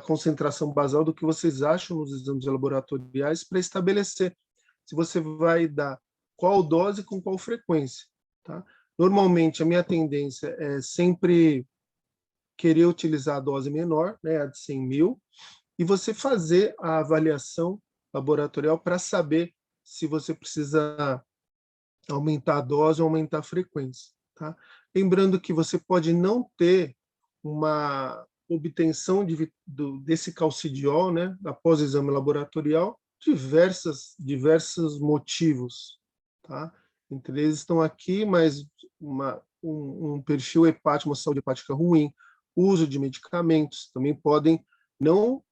concentração basal, do que vocês acham nos exames laboratoriais, para estabelecer se você vai dar qual dose com qual frequência, tá? Normalmente, a minha tendência é sempre querer utilizar a dose menor, né, a de 100 mil, e você fazer a avaliação laboratorial para saber se você precisa aumentar a dose ou aumentar a frequência, tá? Lembrando que você pode não ter uma obtenção desse calcidiol, né, após o exame laboratorial, diversos motivos, tá? Entre eles estão aqui, mas um perfil hepático, uma saúde hepática ruim, uso de medicamentos, também podem não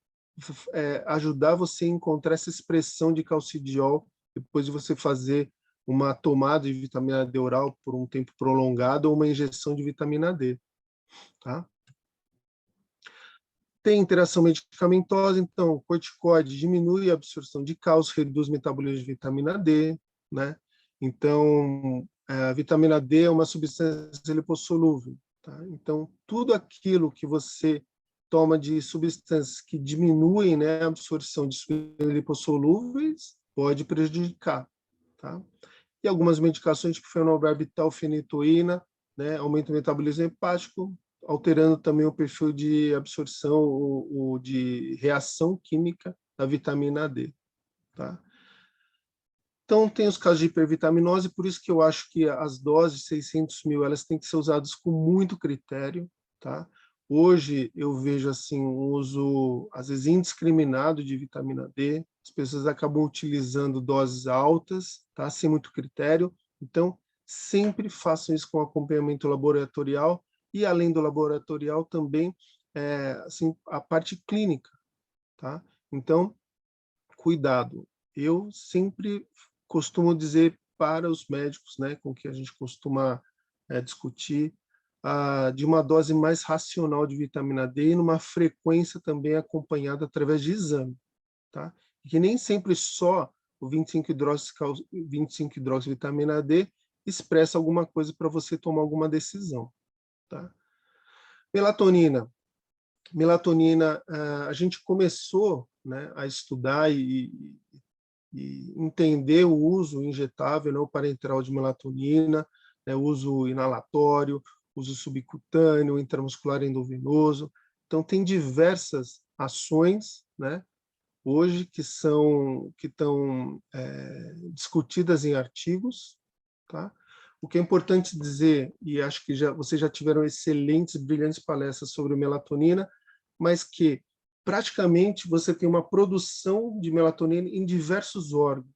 ajudar você a encontrar essa expressão de calcidiol depois de você fazer uma tomada de vitamina D oral por um tempo prolongado ou uma injeção de vitamina D, tá? Tem interação medicamentosa, então, corticoide diminui a absorção de cálcio, reduz o metabolismo de vitamina D, né? Então, a vitamina D é uma substância lipossolúvel, tá? Então, tudo aquilo que você toma de substâncias que diminuem, né, a absorção de substâncias lipossolúveis pode prejudicar, tá? E algumas medicações, tipo fenobarbital, fenitoína, né, aumenta o metabolismo hepático, alterando também o perfil de absorção ou de reação química da vitamina D, tá? Então, tem os casos de hipervitaminose, por isso que eu acho que as doses de 600 mil elas têm que ser usadas com muito critério, tá? Hoje eu vejo assim um uso às vezes indiscriminado de vitamina D, as pessoas acabam utilizando doses altas, tá? Sem muito critério. Então, sempre façam isso com acompanhamento laboratorial e além do laboratorial também assim a parte clínica, tá? Então, cuidado. Eu sempre costumo dizer para os médicos, né, com que a gente costuma discutir, de uma dose mais racional de vitamina D e numa frequência também acompanhada através de exame, tá? E que nem sempre só o 25 hidroxi vitamina D expressa alguma coisa para você tomar alguma decisão, tá? Melatonina. Melatonina, a gente começou, né, a estudar e entender o uso injetável, né, o parenteral de melatonina, né, o uso inalatório, uso subcutâneo, intramuscular endovenoso. Então, tem diversas ações, né, hoje que estão discutidas em artigos, tá? O que é importante dizer, e acho que vocês já tiveram excelentes, brilhantes palestras sobre melatonina, mas que praticamente você tem uma produção de melatonina em diversos órgãos,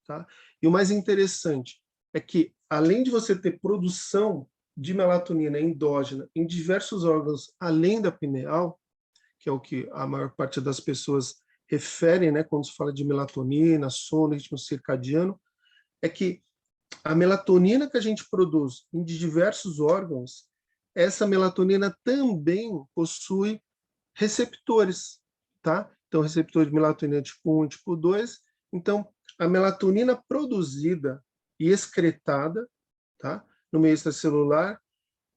tá? E o mais interessante é que, além de você ter produção de melatonina endógena em diversos órgãos, além da pineal, que é o que a maior parte das pessoas referem, né, quando se fala de melatonina, sono, ritmo circadiano, é que a melatonina que a gente produz em diversos órgãos, essa melatonina também possui receptores, tá? Então, receptor de melatonina tipo 1 e tipo 2. Então, a melatonina produzida e excretada, tá, no meio extracelular,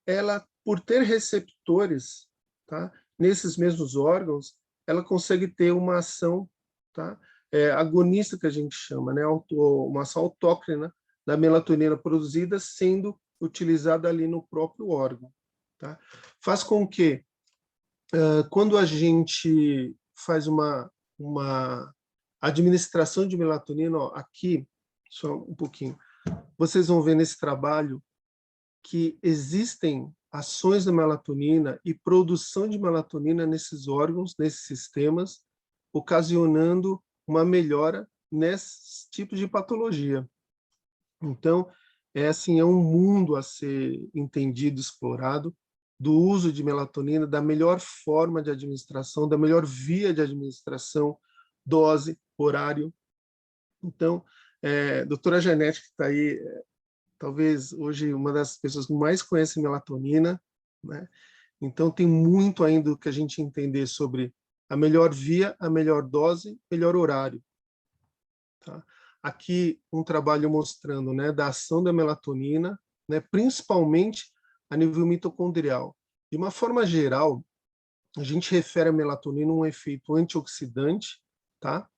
ela, por ter receptores, tá, nesses mesmos órgãos, ela consegue ter uma ação, tá, agonista, que a gente chama, né, uma ação autócrina da melatonina produzida, sendo utilizada ali no próprio órgão. Tá? Faz com que, quando a gente faz uma administração de melatonina, ó, aqui, só um pouquinho, vocês vão ver nesse trabalho que existem ações da melatonina e produção de melatonina nesses órgãos, nesses sistemas, ocasionando uma melhora nesse tipo de patologia. Então, é um mundo a ser entendido, explorado, do uso de melatonina, da melhor forma de administração, da melhor via de administração, dose, horário. Então, doutora Janete, que está aí, talvez hoje uma das pessoas que mais conhece melatonina, né? Então, tem muito ainda que a gente entender sobre a melhor via, a melhor dose, melhor horário. Tá? Aqui um trabalho mostrando, né, da ação da melatonina, né, principalmente a nível mitocondrial. De uma forma geral, a gente refere a melatonina a um efeito antioxidante, tá?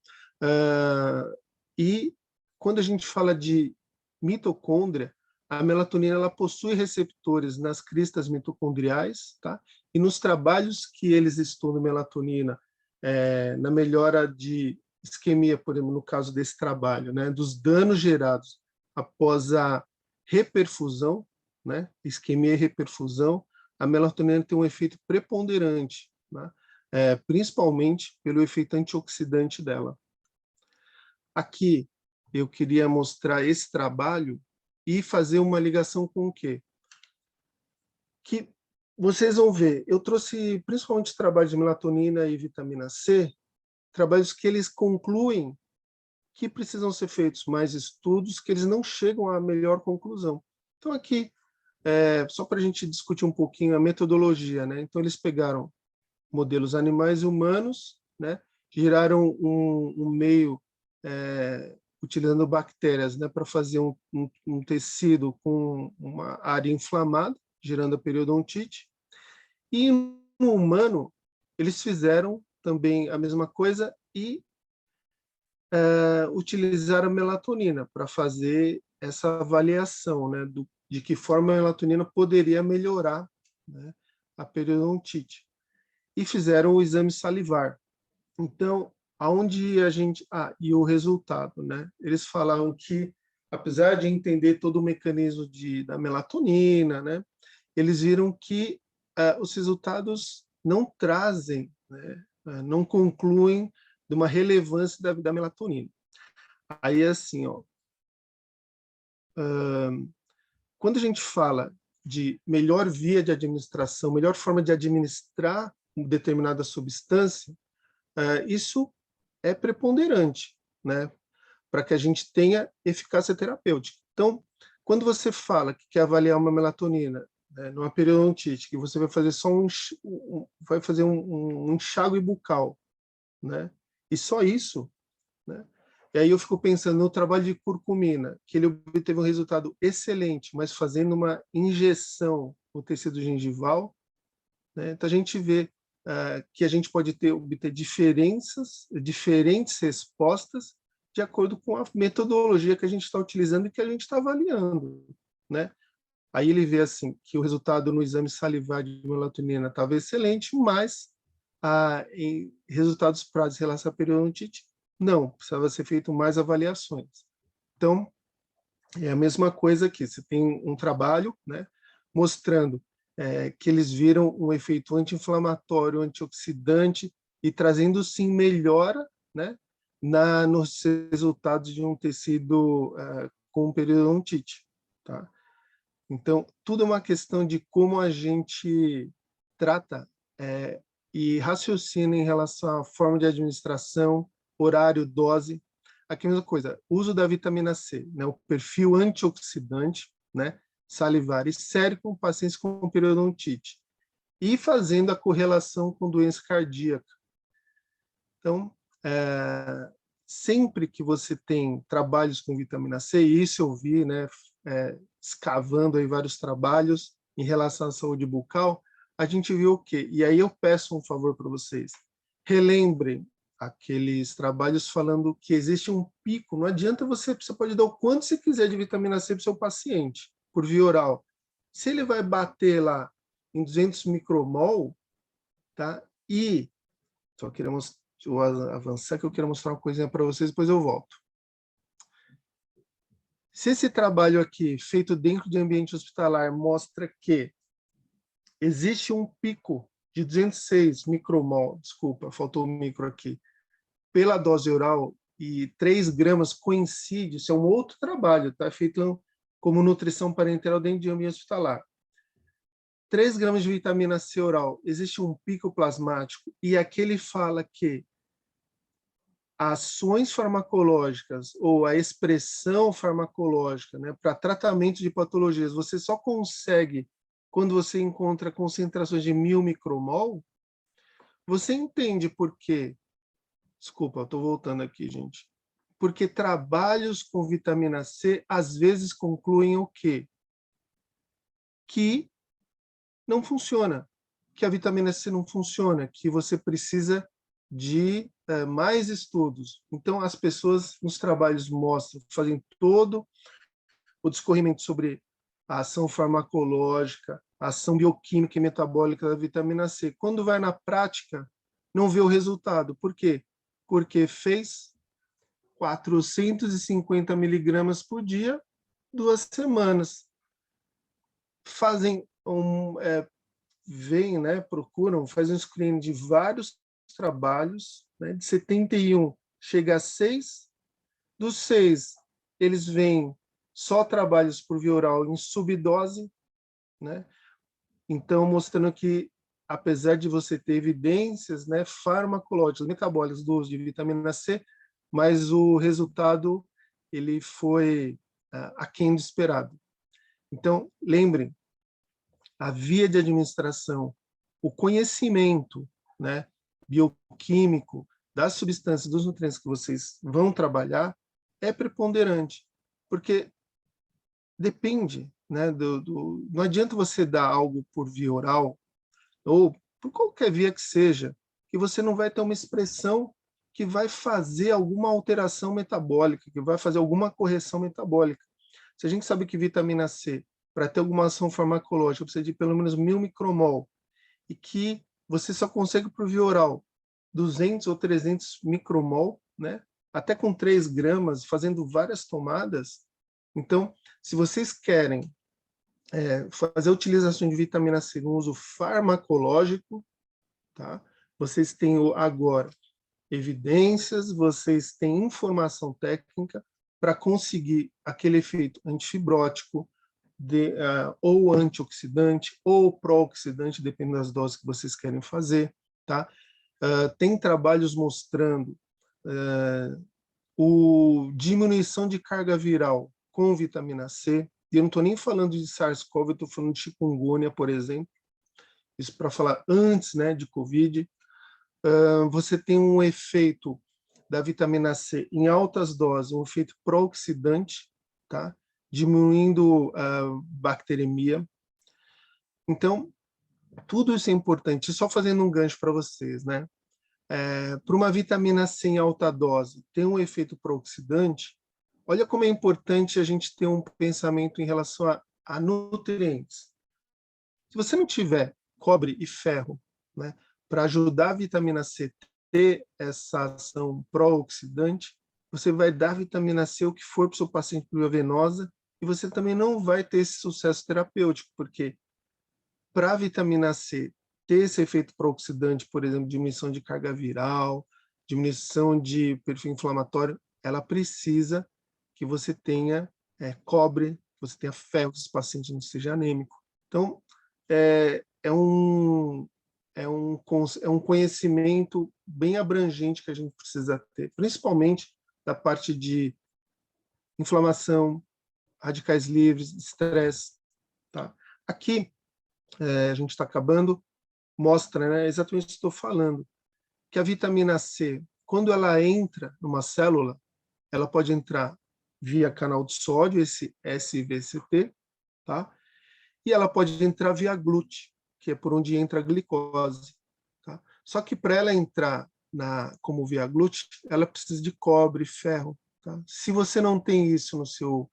E quando a gente fala de mitocôndria, a melatonina ela possui receptores nas cristas mitocondriais, tá? E nos trabalhos que eles estudam melatonina, na melhora de isquemia, por exemplo, no caso desse trabalho, né, dos danos gerados após a reperfusão, né, isquemia e reperfusão, a melatonina tem um efeito preponderante, né, principalmente pelo efeito antioxidante dela. Aqui eu queria mostrar esse trabalho e fazer uma ligação com o quê? Que vocês vão ver, eu trouxe principalmente trabalhos de melatonina e vitamina C, trabalhos que eles concluem que precisam ser feitos mais estudos, que eles não chegam à melhor conclusão. Então, aqui, só para a gente discutir um pouquinho a metodologia, né? Então, eles pegaram modelos animais e humanos, né? Geraram um meio utilizando bactérias, né? Para fazer um tecido com uma área inflamada, gerando a periodontite. E no humano, eles fizeram também a mesma coisa e utilizar a melatonina para fazer essa avaliação, né, de que forma a melatonina poderia melhorar, né, a periodontite. E fizeram o exame salivar. Então, aonde a gente... e o resultado, né? Eles falaram que, apesar de entender todo o mecanismo da melatonina, né, eles viram que os resultados não trazem, né, não concluem de uma relevância da melatonina. Aí, assim, ó, quando a gente fala de melhor via de administração, melhor forma de administrar uma determinada substância, isso é preponderante, né, para que a gente tenha eficácia terapêutica. Então, quando você fala que quer avaliar uma melatonina, né, numa periodontite, que você vai fazer só vai fazer um enxágue bucal, né, e só isso, né? E aí eu fico pensando no trabalho de curcumina, que ele obteve um resultado excelente, mas fazendo uma injeção no tecido gengival, né? Então a gente vê que a gente pode obter diferentes respostas de acordo com a metodologia que a gente está utilizando e que a gente está avaliando, né? Aí ele vê assim que o resultado no exame salivar de melatonina estava excelente, mas em resultados práticos em relação à periodontite, não, precisava ser feito mais avaliações. Então, é a mesma coisa aqui, você tem um trabalho, né, mostrando que eles viram um efeito anti-inflamatório, antioxidante e trazendo, sim, melhora, né, nos resultados de um tecido com periodontite. Tá? Então, tudo é uma questão de como a gente trata e raciocina em relação à forma de administração, horário, dose. Aqui a mesma coisa, uso da vitamina C, né, o perfil antioxidante, né, salivar e sério com pacientes com periodontite, e fazendo a correlação com doença cardíaca. Então, sempre que você tem trabalhos com vitamina C, e isso eu vi, né, escavando aí vários trabalhos em relação à saúde bucal, a gente viu o quê? E aí eu peço um favor para vocês. Relembrem aqueles trabalhos falando que existe um pico. Não adianta você pode dar o quanto você quiser de vitamina C para o seu paciente, por via oral. Se ele vai bater lá em 200 micromol, tá? E só queria avançar que eu quero mostrar uma coisinha para vocês, depois eu volto. Se esse trabalho aqui, feito dentro de ambiente hospitalar, mostra que existe um pico de 206 micromol, desculpa, faltou o micro aqui, pela dose oral, e 3 gramas coincide, isso é um outro trabalho, tá? Feito como nutrição parenteral dentro de ambiente hospitalar. 3 gramas de vitamina C oral, existe um pico plasmático, e aqui ele fala que ações farmacológicas ou a expressão farmacológica, né, para tratamento de patologias, você só consegue quando você encontra concentrações de 1000 micromol, você entende por quê. Desculpa, eu estou voltando aqui, gente. Porque trabalhos com vitamina C às vezes concluem o quê? Que não funciona, que a vitamina C não funciona, que você precisa de mais estudos. Então, as pessoas nos trabalhos mostram, fazem todo o discorrimento sobre a ação farmacológica, a ação bioquímica e metabólica da vitamina C. Quando vai na prática, não vê o resultado. Por quê? Porque fez 450 miligramas por dia, 2 semanas. Fazem vêm, né, procuram, fazem um screening de vários trabalhos, né, de 71 chega a 6, dos 6 eles veem só trabalhos por via oral em subdose, né, então mostrando que apesar de você ter evidências, né, farmacológicas, metabólicas do uso de vitamina C, mas o resultado ele foi aquém do esperado. Então, lembrem, a via de administração, o conhecimento, né, bioquímico das substâncias, dos nutrientes que vocês vão trabalhar é preponderante, porque depende, né, não adianta você dar algo por via oral ou por qualquer via que seja, que você não vai ter uma expressão que vai fazer alguma alteração metabólica, que vai fazer alguma correção metabólica. Se a gente sabe que vitamina C, para ter alguma ação farmacológica, precisa de pelo menos 1000 micromol, e que você só consegue por via oral 200 ou 300 micromol, né? Até com 3 gramas, fazendo várias tomadas. Então, se vocês querem fazer a utilização de vitamina C no uso farmacológico, tá? Vocês têm agora evidências, vocês têm informação técnica para conseguir aquele efeito antifibrótico, ou antioxidante, ou pró-oxidante, dependendo das doses que vocês querem fazer. Tá? Tem trabalhos mostrando diminuição de carga viral com vitamina C, e eu não estou nem falando de SARS-CoV, eu estou falando de chikungunya, por exemplo, isso para falar antes, né, de COVID. Você tem um efeito da vitamina C em altas doses, um efeito pró-oxidante, tá? Diminuindo a bacteremia. Então, tudo isso é importante. Só fazendo um gancho para vocês, né? Para uma vitamina C em alta dose ter um efeito pró-oxidante, olha como é importante a gente ter um pensamento em relação a nutrientes. Se você não tiver cobre e ferro, né, para ajudar a vitamina C a ter essa ação pró-oxidante, você vai dar vitamina C o que for para o seu paciente por via venosa, e você também não vai ter esse sucesso terapêutico, porque para a vitamina C ter esse efeito pró-oxidante, por exemplo, diminuição de carga viral, diminuição de perfil inflamatório, ela precisa que você tenha cobre, que você tenha ferro, que esse paciente não seja anêmico. Então, é um conhecimento bem abrangente que a gente precisa ter, principalmente da parte de inflamação, radicais livres, estresse. Tá? Aqui, a gente está acabando, mostra, né, exatamente o que estou falando, que a vitamina C, quando ela entra numa célula, ela pode entrar via canal de sódio, esse SVCT, tá? E ela pode entrar via glute, que é por onde entra a glicose. Tá? Só que para ela entrar como via glute, ela precisa de cobre, ferro. Tá? Se você não tem isso no seu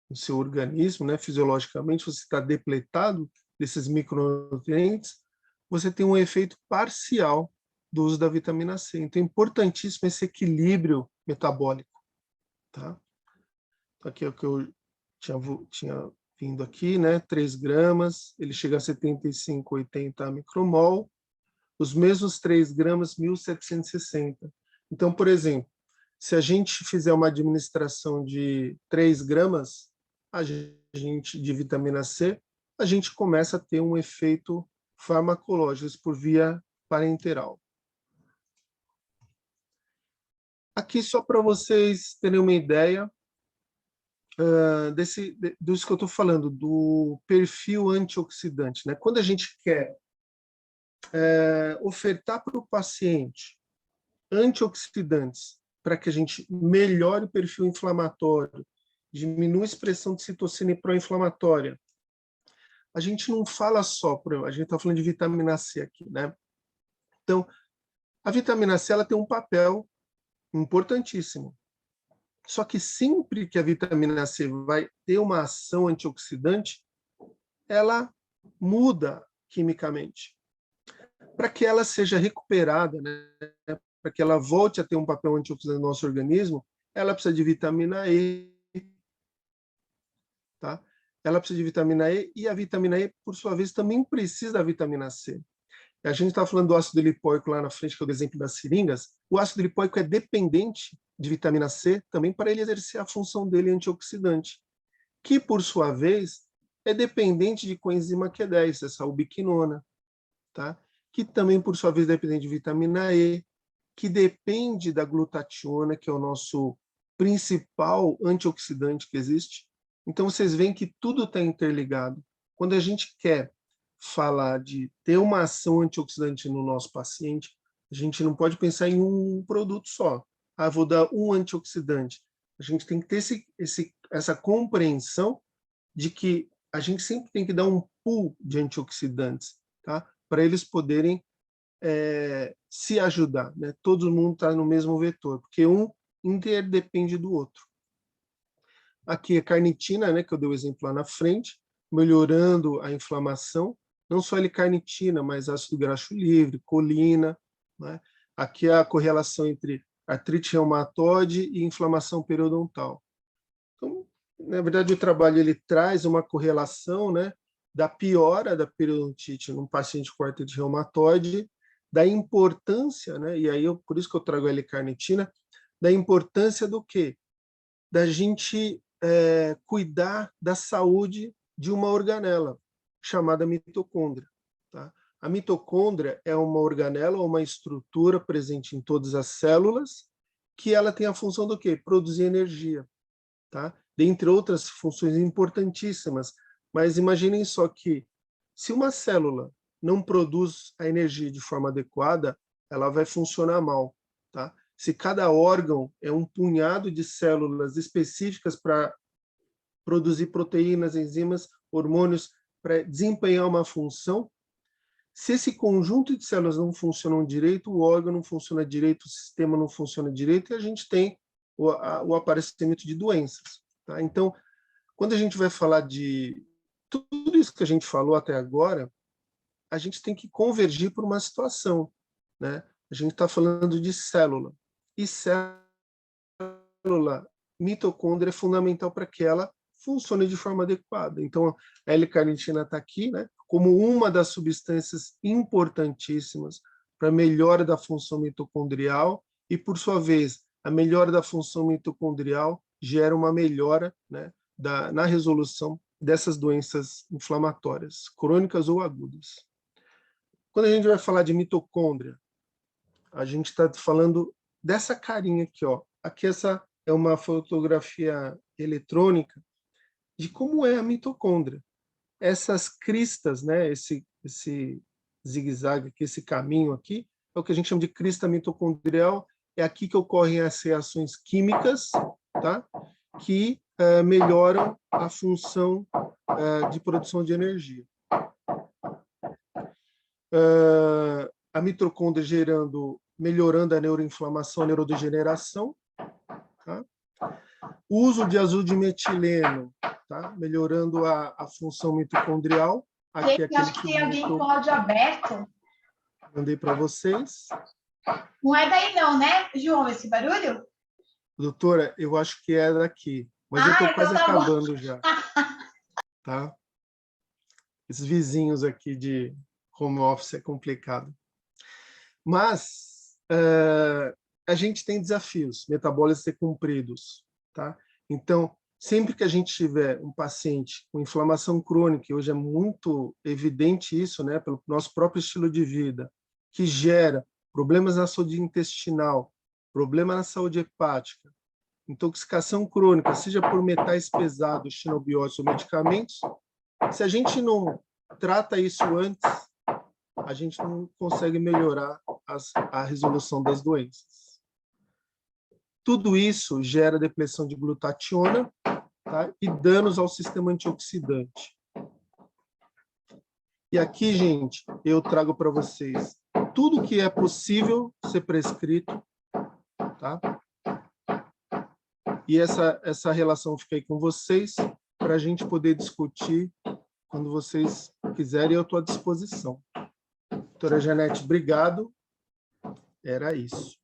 no seu organismo, né? Fisiologicamente, você está depletado desses micronutrientes, você tem um efeito parcial do uso da vitamina C. Então, é importantíssimo esse equilíbrio metabólico. Tá? Aqui é o que eu tinha vindo aqui, né? 3 gramas, ele chega a 75, 80 micromol, os mesmos 3 gramas, 1.760. Então, por exemplo, se a gente fizer uma administração de 3 gramas de vitamina C, a gente começa a ter um efeito farmacológico por via parenteral. Aqui, só para vocês terem uma ideia disso que eu estou falando, do perfil antioxidante. Né? Quando a gente quer ofertar para o paciente antioxidantes para que a gente melhore o perfil inflamatório, diminua a expressão de citocina pró-inflamatória, a gente não fala só, a gente está falando de vitamina C aqui, né? Então, a vitamina C ela tem um papel importantíssimo. Só que sempre que a vitamina C vai ter uma ação antioxidante, ela muda quimicamente. Para que ela seja recuperada, né? Para que ela volte a ter um papel antioxidante no nosso organismo, ela precisa de vitamina E, tá? Ela precisa de vitamina E, e a vitamina E, por sua vez, também precisa da vitamina C. A gente está falando do ácido lipóico lá na frente, que é o exemplo das seringas. O ácido lipóico é dependente de vitamina C também para ele exercer a função dele antioxidante, que, por sua vez, é dependente de coenzima Q10, essa ubiquinona, tá? Que também, por sua vez, depende de vitamina E, que depende da glutationa, que é o nosso principal antioxidante que existe. Então, vocês veem que tudo está interligado. Quando a gente quer falar de ter uma ação antioxidante no nosso paciente, a gente não pode pensar em um produto só. Ah, vou dar um antioxidante. A gente tem que ter essa compreensão de que a gente sempre tem que dar um pool de antioxidantes, tá? Para eles poderem se ajudar, né? Todo mundo está no mesmo vetor, porque um interdepende do outro. Aqui a carnitina, né, que eu dei o exemplo lá na frente, melhorando a inflamação, não só L-carnitina, mas ácido graxo livre, colina, né? Aqui a correlação entre artrite reumatoide e inflamação periodontal. Então, na verdade, o trabalho ele traz uma correlação, né, da piora da periodontite num paciente com artrite reumatoide, da importância, né, e aí por isso que eu trago a L-carnitina, da importância do quê? Da gente cuidar da saúde de uma organela chamada mitocôndria. Tá? A mitocôndria é uma organela, uma estrutura presente em todas as células, que ela tem a função do quê? Produzir energia. Tá? Dentre outras funções importantíssimas. Mas imaginem só que, se uma célula não produz a energia de forma adequada, ela vai funcionar mal. Tá? Se cada órgão é um punhado de células específicas para produzir proteínas, enzimas, hormônios, para desempenhar uma função, se esse conjunto de células não funcionam direito, o órgão não funciona direito, o sistema não funciona direito, e a gente tem o aparecimento de doenças. Tá? Então, quando a gente vai falar de tudo isso que a gente falou até agora, a gente tem que convergir para uma situação. Né? A gente está falando de célula. E célula, mitocôndria, é fundamental para que ela funcione de forma adequada. Então, a L-carnitina está aqui, né, como uma das substâncias importantíssimas para a melhora da função mitocondrial e, por sua vez, a melhora da função mitocondrial gera uma melhora, né, na resolução dessas doenças inflamatórias, crônicas ou agudas. Quando a gente vai falar de mitocôndria, a gente está falando dessa carinha aqui, ó. Aqui essa é uma fotografia eletrônica de como é a mitocôndria. Essas cristas, né, esse zigue-zague aqui, esse caminho aqui, é o que a gente chama de crista mitocondrial. É aqui que ocorrem as reações químicas, tá? Que melhoram a função de produção de energia. A mitocôndria melhorando a neuroinflamação, a neurodegeneração. Tá? O uso de azul de metileno tá? Melhorando a função mitocondrial. Aqui Gente, acho que tem alguém com o áudio aberto. Mandei para vocês. Não é daí não, né, João, esse barulho? Doutora, eu acho que é daqui, mas eu estou então quase tá acabando bom. já. Tá? Esses vizinhos aqui de home office é complicado. Mas a gente tem desafios metabólicos a ser cumpridos. Tá? Então, sempre que a gente tiver um paciente com inflamação crônica, e hoje é muito evidente isso, né, pelo nosso próprio estilo de vida, que gera problemas na saúde intestinal, problema na saúde hepática, intoxicação crônica, seja por metais pesados, xenobióticos ou medicamentos, se a gente não trata isso antes, a gente não consegue melhorar a resolução das doenças. Tudo isso gera depressão de glutationa, tá? E danos ao sistema antioxidante. E aqui, gente, eu trago para vocês tudo que é possível ser prescrito, tá? E essa relação fica aí com vocês para a gente poder discutir quando vocês quiserem, eu estou à disposição. Doutora Janete, obrigado. Era isso.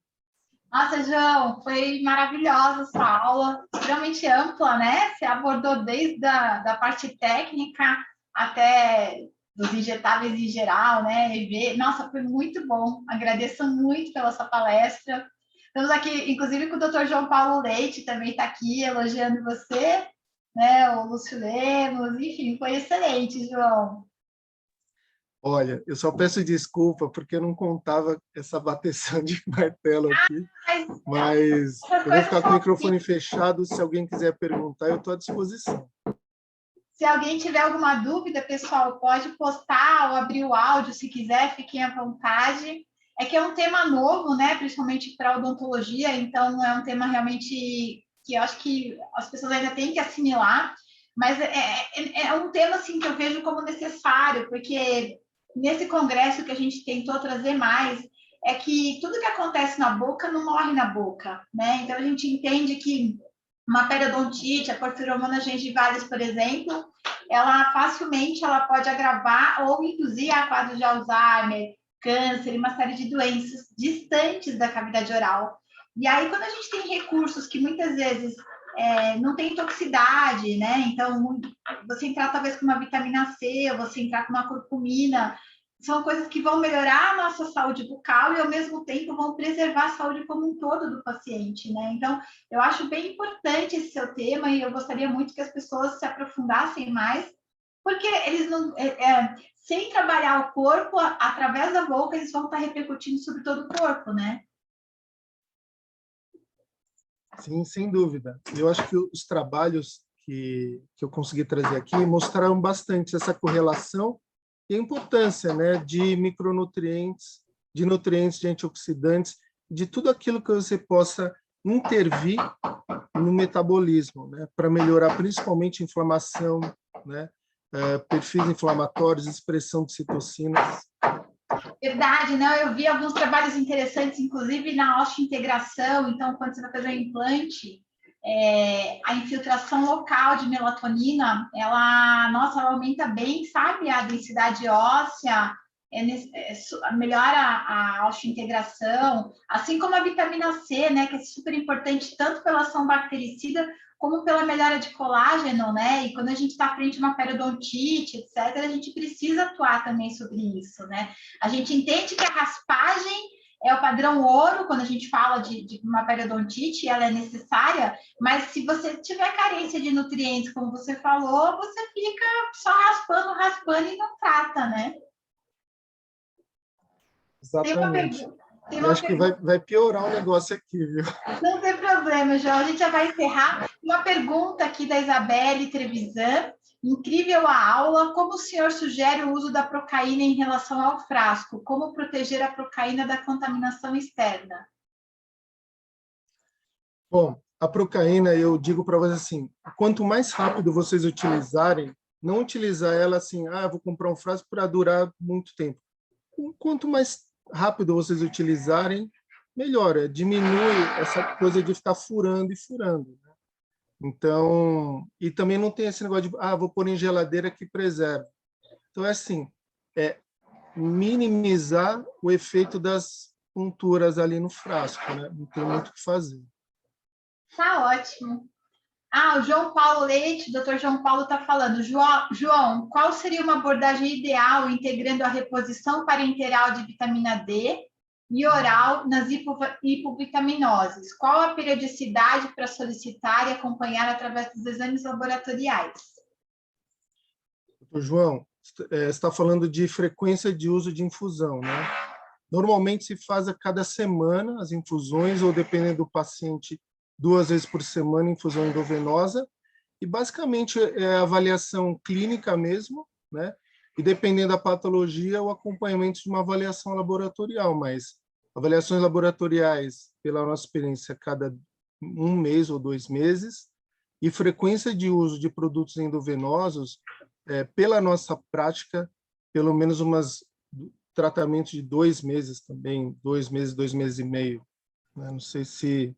Nossa, João, foi maravilhosa a sua aula, extremamente ampla, né? Você abordou desde da parte técnica até dos injetáveis em geral, né? Nossa, foi muito bom. Agradeço muito pela sua palestra. Estamos aqui, inclusive, com o Dr. João Paulo Leite, também está aqui elogiando você, né? O Lúcio Lemos, enfim, foi excelente, João. Olha, eu só peço desculpa porque eu não contava essa bateção de martelo aqui, mas eu vou ficar com o microfone fechado. Se alguém quiser perguntar, eu estou à disposição. Se alguém tiver alguma dúvida, pessoal, pode postar ou abrir o áudio, se quiser, fiquem à vontade. É que é um tema novo, né? Principalmente para a odontologia, então é um tema realmente que eu acho que as pessoas ainda têm que assimilar, mas é um tema assim que eu vejo como necessário, porque nesse congresso que a gente tentou trazer mais é que tudo que acontece na boca não morre na boca, né? Então a gente entende que uma periodontite, a porfiromona gengivalis, por exemplo, ela facilmente ela pode agravar ou induzir a quadros de Alzheimer, câncer e uma série de doenças distantes da cavidade oral. E aí, quando a gente tem recursos que muitas vezes não tem toxicidade, né? Então, você entrar talvez com uma vitamina C, ou você entrar com uma curcumina, são coisas que vão melhorar a nossa saúde bucal e, ao mesmo tempo, vão preservar a saúde como um todo do paciente, né? Então, eu acho bem importante esse seu tema e eu gostaria muito que as pessoas se aprofundassem mais, porque eles não... sem trabalhar o corpo, através da boca, eles vão estar repercutindo sobre todo o corpo, né? Sim, sem dúvida. Eu acho que os trabalhos que eu consegui trazer aqui mostraram bastante essa correlação e a importância, né, de micronutrientes, de nutrientes, de antioxidantes, de tudo aquilo que você possa intervir no metabolismo, né, para melhorar principalmente a inflamação, né, perfis inflamatórios, expressão de citocinas. Verdade, não, eu vi alguns trabalhos interessantes, inclusive na osteointegração, então, quando você vai fazer um implante, a infiltração local de melatonina, ela aumenta bem, sabe, a densidade óssea, melhora a osteointegração, assim como a vitamina C, né, que é super importante tanto pela ação bactericida como pela melhora de colágeno, né? E quando a gente está frente a uma periodontite, etc., a gente precisa atuar também sobre isso, né? A gente entende que a raspagem é o padrão ouro quando a gente fala de uma periodontite, ela é necessária, mas se você tiver carência de nutrientes, como você falou, você fica só raspando e não trata, né? Exatamente. Eu acho que vai piorar o negócio aqui, viu? Não tem problema, João. A gente já vai encerrar. Uma pergunta aqui da Isabelle Trevisan. Incrível a aula. Como o senhor sugere o uso da procaína em relação ao frasco? Como proteger a procaína da contaminação externa? Bom, a procaína, eu digo para vocês assim, quanto mais rápido vocês utilizarem, não utilizar ela assim, vou comprar um frasco para durar muito tempo. Quanto mais rápido vocês utilizarem, melhor. Diminui essa coisa de ficar furando e furando, né? Então, e também não tem esse negócio de, vou pôr em geladeira que preserva. Então, é assim, minimizar o efeito das unturas ali no frasco, né? Não tem muito o que fazer. Tá ótimo. O João Paulo Leite, o doutor João Paulo está falando. João, qual seria uma abordagem ideal integrando a reposição parenteral de vitamina D e oral nas hipovitaminoses? Qual a periodicidade para solicitar e acompanhar através dos exames laboratoriais? Doutor João, você está falando de frequência de uso de infusão, né? Normalmente se faz a cada semana as infusões, ou dependendo do paciente, 2 vezes por semana, infusão endovenosa, e basicamente é a avaliação clínica mesmo, né? E dependendo da patologia, o acompanhamento de uma avaliação laboratorial, mas avaliações laboratoriais, pela nossa experiência, cada 1 mês ou 2 meses, e frequência de uso de produtos endovenosos, pela nossa prática, pelo menos tratamentos de 2 meses também, 2 meses, 2 meses e meio. Né? Não sei se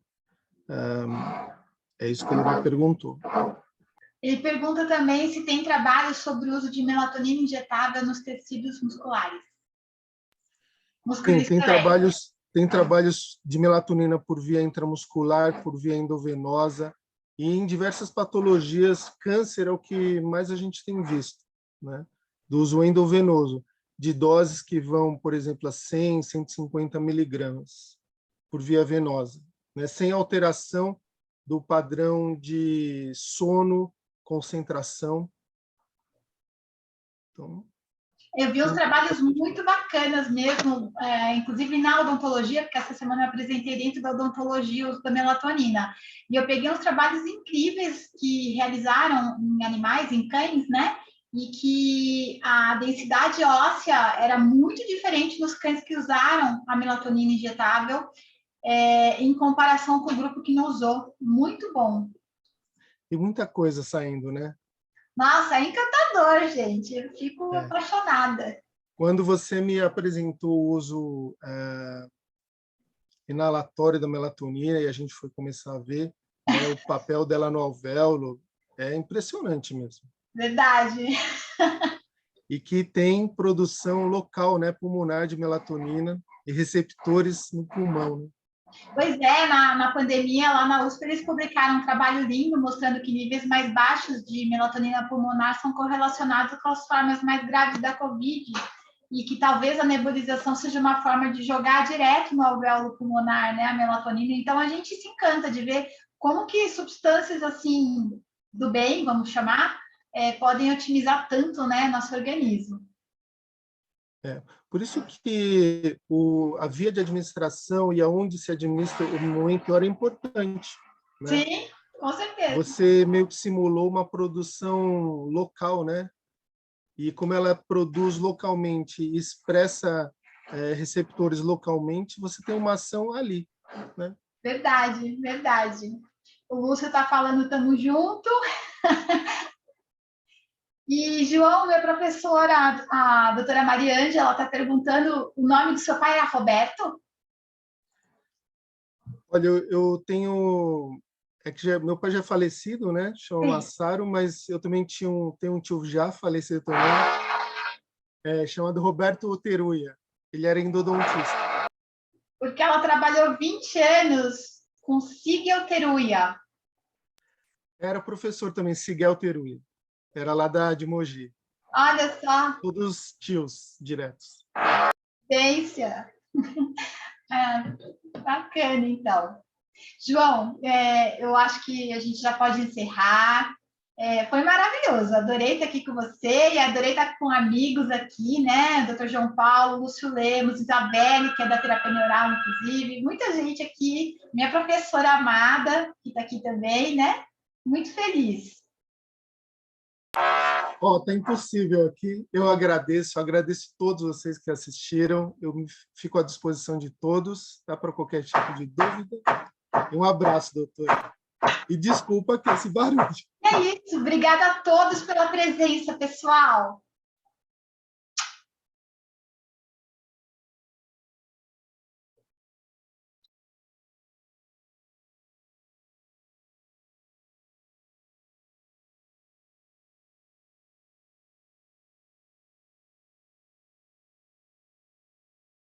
é isso que ele me perguntou. Ele pergunta também se tem trabalhos sobre o uso de melatonina injetável nos tecidos musculares. Sim, tem trabalhos de melatonina por via intramuscular, por via endovenosa, e em diversas patologias. Câncer é o que mais a gente tem visto, né? Do uso endovenoso, de doses que vão, por exemplo, a 100, 150 miligramas por via venosa, né? Sem alteração do padrão de sono, concentração. Então, eu vi uns trabalhos muito bacanas mesmo, inclusive na odontologia, porque essa semana eu apresentei dentro da odontologia o uso da melatonina. E eu peguei uns trabalhos incríveis que realizaram em animais, em cães, né? E que a densidade óssea era muito diferente nos cães que usaram a melatonina injetável, em comparação com o grupo que não usou. Muito bom. E muita coisa saindo, né? Nossa, é encantador, gente. Eu fico apaixonada. Quando você me apresentou o uso inalatório da melatonina e a gente foi começar a ver, né, o papel dela no alvéolo, é impressionante mesmo. Verdade. E que tem produção local, né, pulmonar de melatonina e receptores no pulmão. Né? Pois é, na pandemia, lá na USP, eles publicaram um trabalho lindo mostrando que níveis mais baixos de melatonina pulmonar são correlacionados com as formas mais graves da Covid, e que talvez a nebulização seja uma forma de jogar direto no alvéolo pulmonar, né, a melatonina. Então, a gente se encanta de ver como que substâncias assim do bem, vamos chamar, podem otimizar tanto, né, nosso organismo. Por isso que a via de administração e aonde se administra o momento é importante. Né? Sim, com certeza. Você meio que simulou uma produção local, né? E como ela produz localmente e expressa receptores localmente, você tem uma ação ali. Né? Verdade, verdade. O Lúcio está falando, estamos juntos. E, João, minha professora, a doutora Mariângela, está perguntando, o nome do seu pai era Roberto? Olha, eu tenho... meu pai já é falecido, né? Chama Massaro, mas eu também tenho um tio já falecido também, chamado Roberto Teruya. Ele era endodontista. Porque ela trabalhou 20 anos com Sigel Teruya. Era professor também, Sigel Teruya. Era lá de Mogi. Olha só. Todos tios diretos. Ciência. Bacana, então. João, eu acho que a gente já pode encerrar. Foi maravilhoso, adorei estar aqui com você e adorei estar com amigos aqui, né? Dr. João Paulo, Lúcio Lemos, Isabelle, que é da terapia neural, inclusive, muita gente aqui, minha professora amada, que está aqui também, né? Muito feliz. Tá impossível aqui. Eu agradeço todos vocês que assistiram. Eu fico à disposição de todos, tá? Para qualquer tipo de dúvida. Um abraço, doutor. E desculpa que esse barulho. É isso. Obrigada a todos pela presença, pessoal.